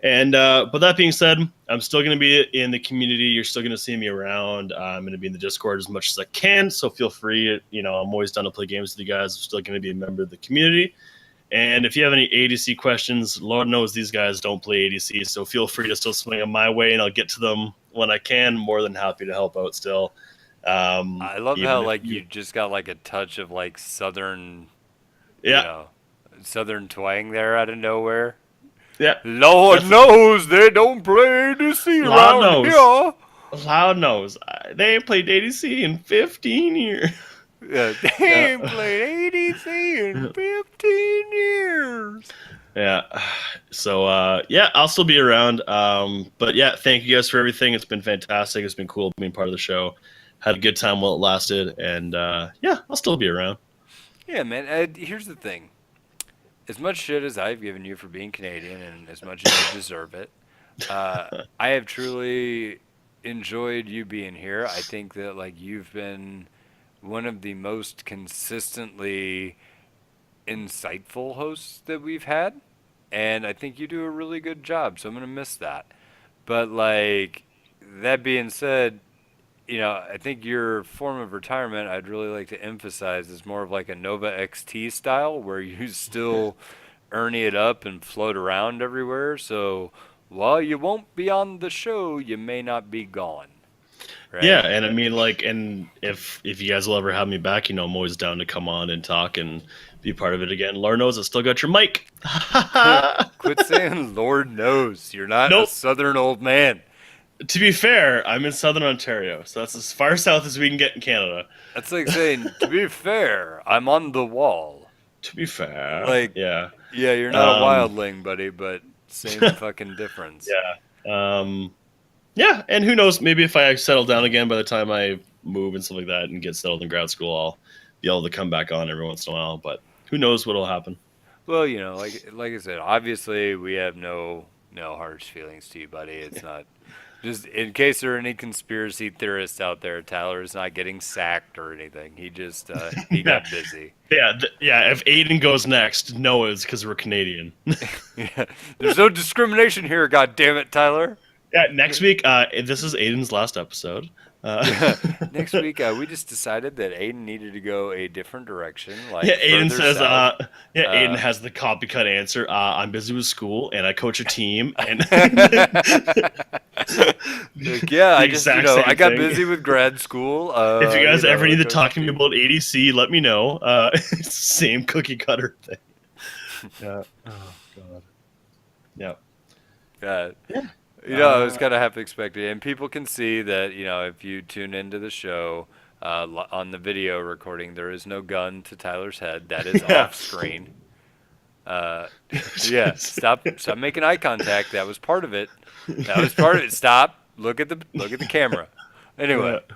And but that being said, I'm still going to be in the community. You're still going to see me around. I'm going to be in the Discord as much as I can, so feel free. I'm always down to play games with you guys. I'm still going to be a member of the community. And if you have any ADC questions, Lord knows these guys don't play ADC, so feel free to still swing them my way, and I'll get to them when I can. More than happy to help out still. I love how Even if like you, you just got like a touch of like southern, you yeah, know, southern twang there out of nowhere. yeah, Lord that's knows they don't play ADC Loud around knows. here. Loud knows. They ain't played ADC in 15 years. Yeah, they ain't Yeah. played ADC in 15 years. Yeah. So yeah, I'll still be around. But yeah, thank you guys for everything. It's been fantastic. It's been cool being part of the show. Had a good time while it lasted, and yeah, I'll still be around. Yeah, man. Here's the thing. As much shit as I've given you for being Canadian, and as much as you deserve it, I have truly enjoyed you being here. I think that like you've been one of the most consistently insightful hosts that we've had, and I think you do a really good job. So I'm gonna miss that. But like that being said, I think your form of retirement I'd really like to emphasize is more of like a Nova XT style where you still ernie it up and float around everywhere. So while you won't be on the show, you may not be gone. Yeah, Right? and I mean, like, and if you guys will ever have me back, I'm always down to come on and talk and be part of it again. Lord knows I still got your mic. Quit saying Lord knows. You're not a Nope. southern old man. To be fair, I'm in Southern Ontario, so that's as far south as we can get in Canada. That's like saying, to be fair, I'm on the wall. To be fair, Like, yeah, yeah, you're not a um, wildling, buddy, but same fucking difference. yeah, yeah. And who knows? Maybe if I settle down again by the time I move and stuff like that and get settled in grad school, I'll be able to come back on every once in a while. But who knows what'll happen? Well, like I said, obviously we have no harsh feelings to you, buddy. It's not just in case there are any conspiracy theorists out there. Tyler is not getting sacked or anything. He just he Yeah, got busy. yeah. If Aiden goes next, no, it's because we're Canadian. Yeah, there's no discrimination here. God damn it, Tyler. Yeah, next week. This is Aiden's last episode. Yeah. Next week, we just decided that Aiden needed to go a different direction, like Yeah, Aiden further says. south. Yeah, Aiden Uh, has the copycat answer. I'm busy with school and I coach a team, and like, yeah, the I just exact same I got thing. busy with grad school. If you guys ever need to coach talk a to me team. about ADC, let me know. It's the same cookie cutter thing. Yeah. Oh God. Yeah. Yeah. Yeah. I was kind of half expected, and people can see that if you tune into the show on the video recording, there is no gun to Tyler's head. That is Yeah. off screen. Yeah, stop making eye contact. That was part of it. That was part of it. Stop. Look at the camera. Anyway, Yeah.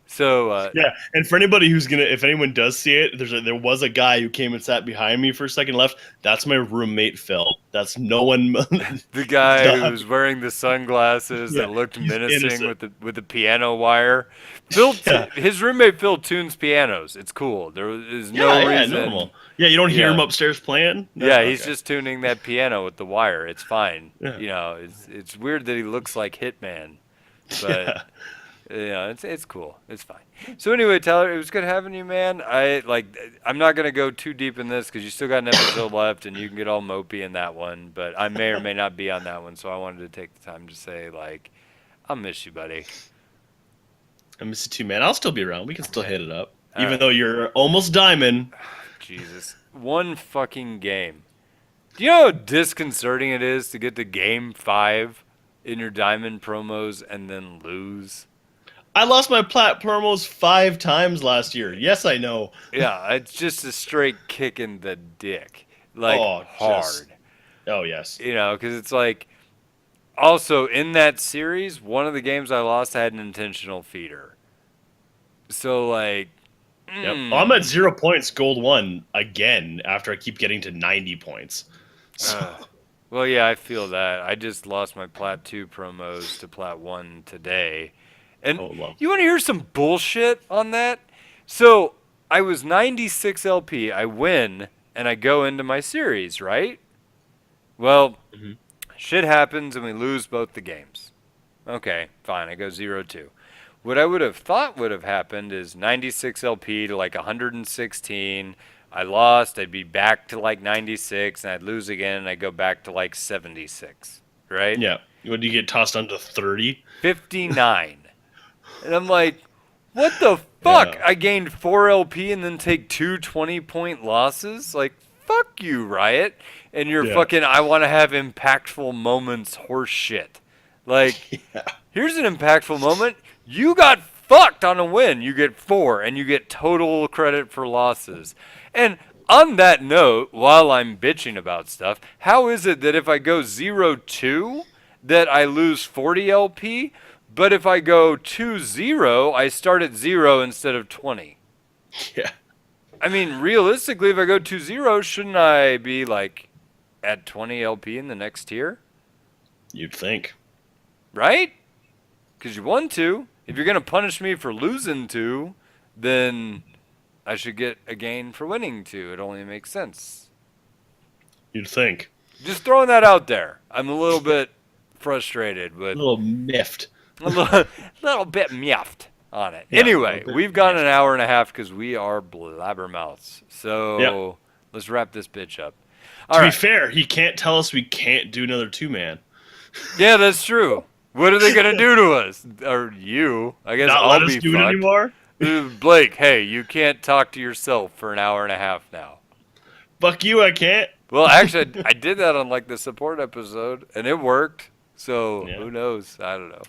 so Yeah, and for anybody who's gonna, if anyone does see it, there was a guy who came and sat behind me for a second left. That's my roommate Phil. That's no one. the guy Stop. who was wearing the sunglasses Yeah, that looked he's menacing innocent. with the piano wire. Phil, Yeah, his roommate Phil tunes pianos. It's cool. There is no yeah, reason. normal. Yeah, you don't hear him Yeah. upstairs playing. No? Yeah, he's Okay. just tuning that piano with the wire. It's fine. Yeah. It's weird that he looks like Hitman, Yeah. but it's cool. It's fine. So anyway, Tyler, it was good having you, man. I'm not gonna go too deep in this because you still got an episode left, and you can get all mopey in that one. But I may or may not be on that one, so I wanted to take the time to say I'll miss you, buddy. I miss you too, man. I'll still be around. We can still hit it up, All even right. though you're almost diamond. Jesus, one fucking game. Do you know how disconcerting it is to get to game 5 in your diamond promos and then lose? I lost my plat promos 5 times last year. Yes, I know. Yeah, it's just a straight kick in the dick. Oh, Hard. just oh yes. Because it's like, also in that series, one of the games I lost had an intentional feeder. So, Yep. I'm at 0 points, gold 1 again after I keep getting to 90 points. So, well, yeah, I feel that. I just lost my Plat 2 promos to Plat 1 today. And oh, love. you want to hear some bullshit on that? So, I was 96 LP. I win, and I go into my series, right? Well, Mhm. shit happens, and we lose both the games. Okay, fine. I go 0-2. What I would have thought would have happened is 96 LP to 116. I lost. I'd be back to 96, and I'd lose again, and I'd go back to 76, right? Yeah. When you get tossed down to 30? 59. And I'm like, what the fuck? Yeah. I gained 4 LP and then take 2 20-point losses? Fuck you, Riot. And your Yeah. fucking I want to have impactful moments horse shit. Here's an impactful moment. You got fucked on a win. You get 4, and you get total credit for losses. And On that note, while I'm bitching about stuff, how is it that if I go 0-2, that I lose 40 LP, but if I go 2-0, I start at 0 instead of 20? Yeah. I mean, realistically, if I go 2-0, shouldn't I be like at 20 LP in the next tier? You'd think. Right? Because you won 2. If you're going to punish me for losing 2, then I should get a gain for winning 2. It only makes sense. You'd think. Just throwing that out there. I'm a little bit frustrated with A little miffed. a little bit miffed on it. Yeah, Anyway, we've got an hour and a half because we are blabbermouths. So let's wrap this bitch up. To be fair, he can't tell us we can't do another 2-man. Yeah, that's true. What are they gonna do to us? Or you? I guess Not I'll let us be do fucked. it anymore? Blake, hey, you can't talk to yourself for an hour and a half now. Fuck you, I can't. Well, actually, I did that on like the support episode, and it worked. So Yeah. who knows? I don't know.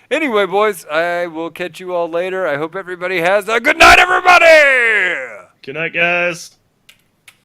Anyway, boys, I will catch you all later. I hope everybody has a good night, everybody. Good night, guys.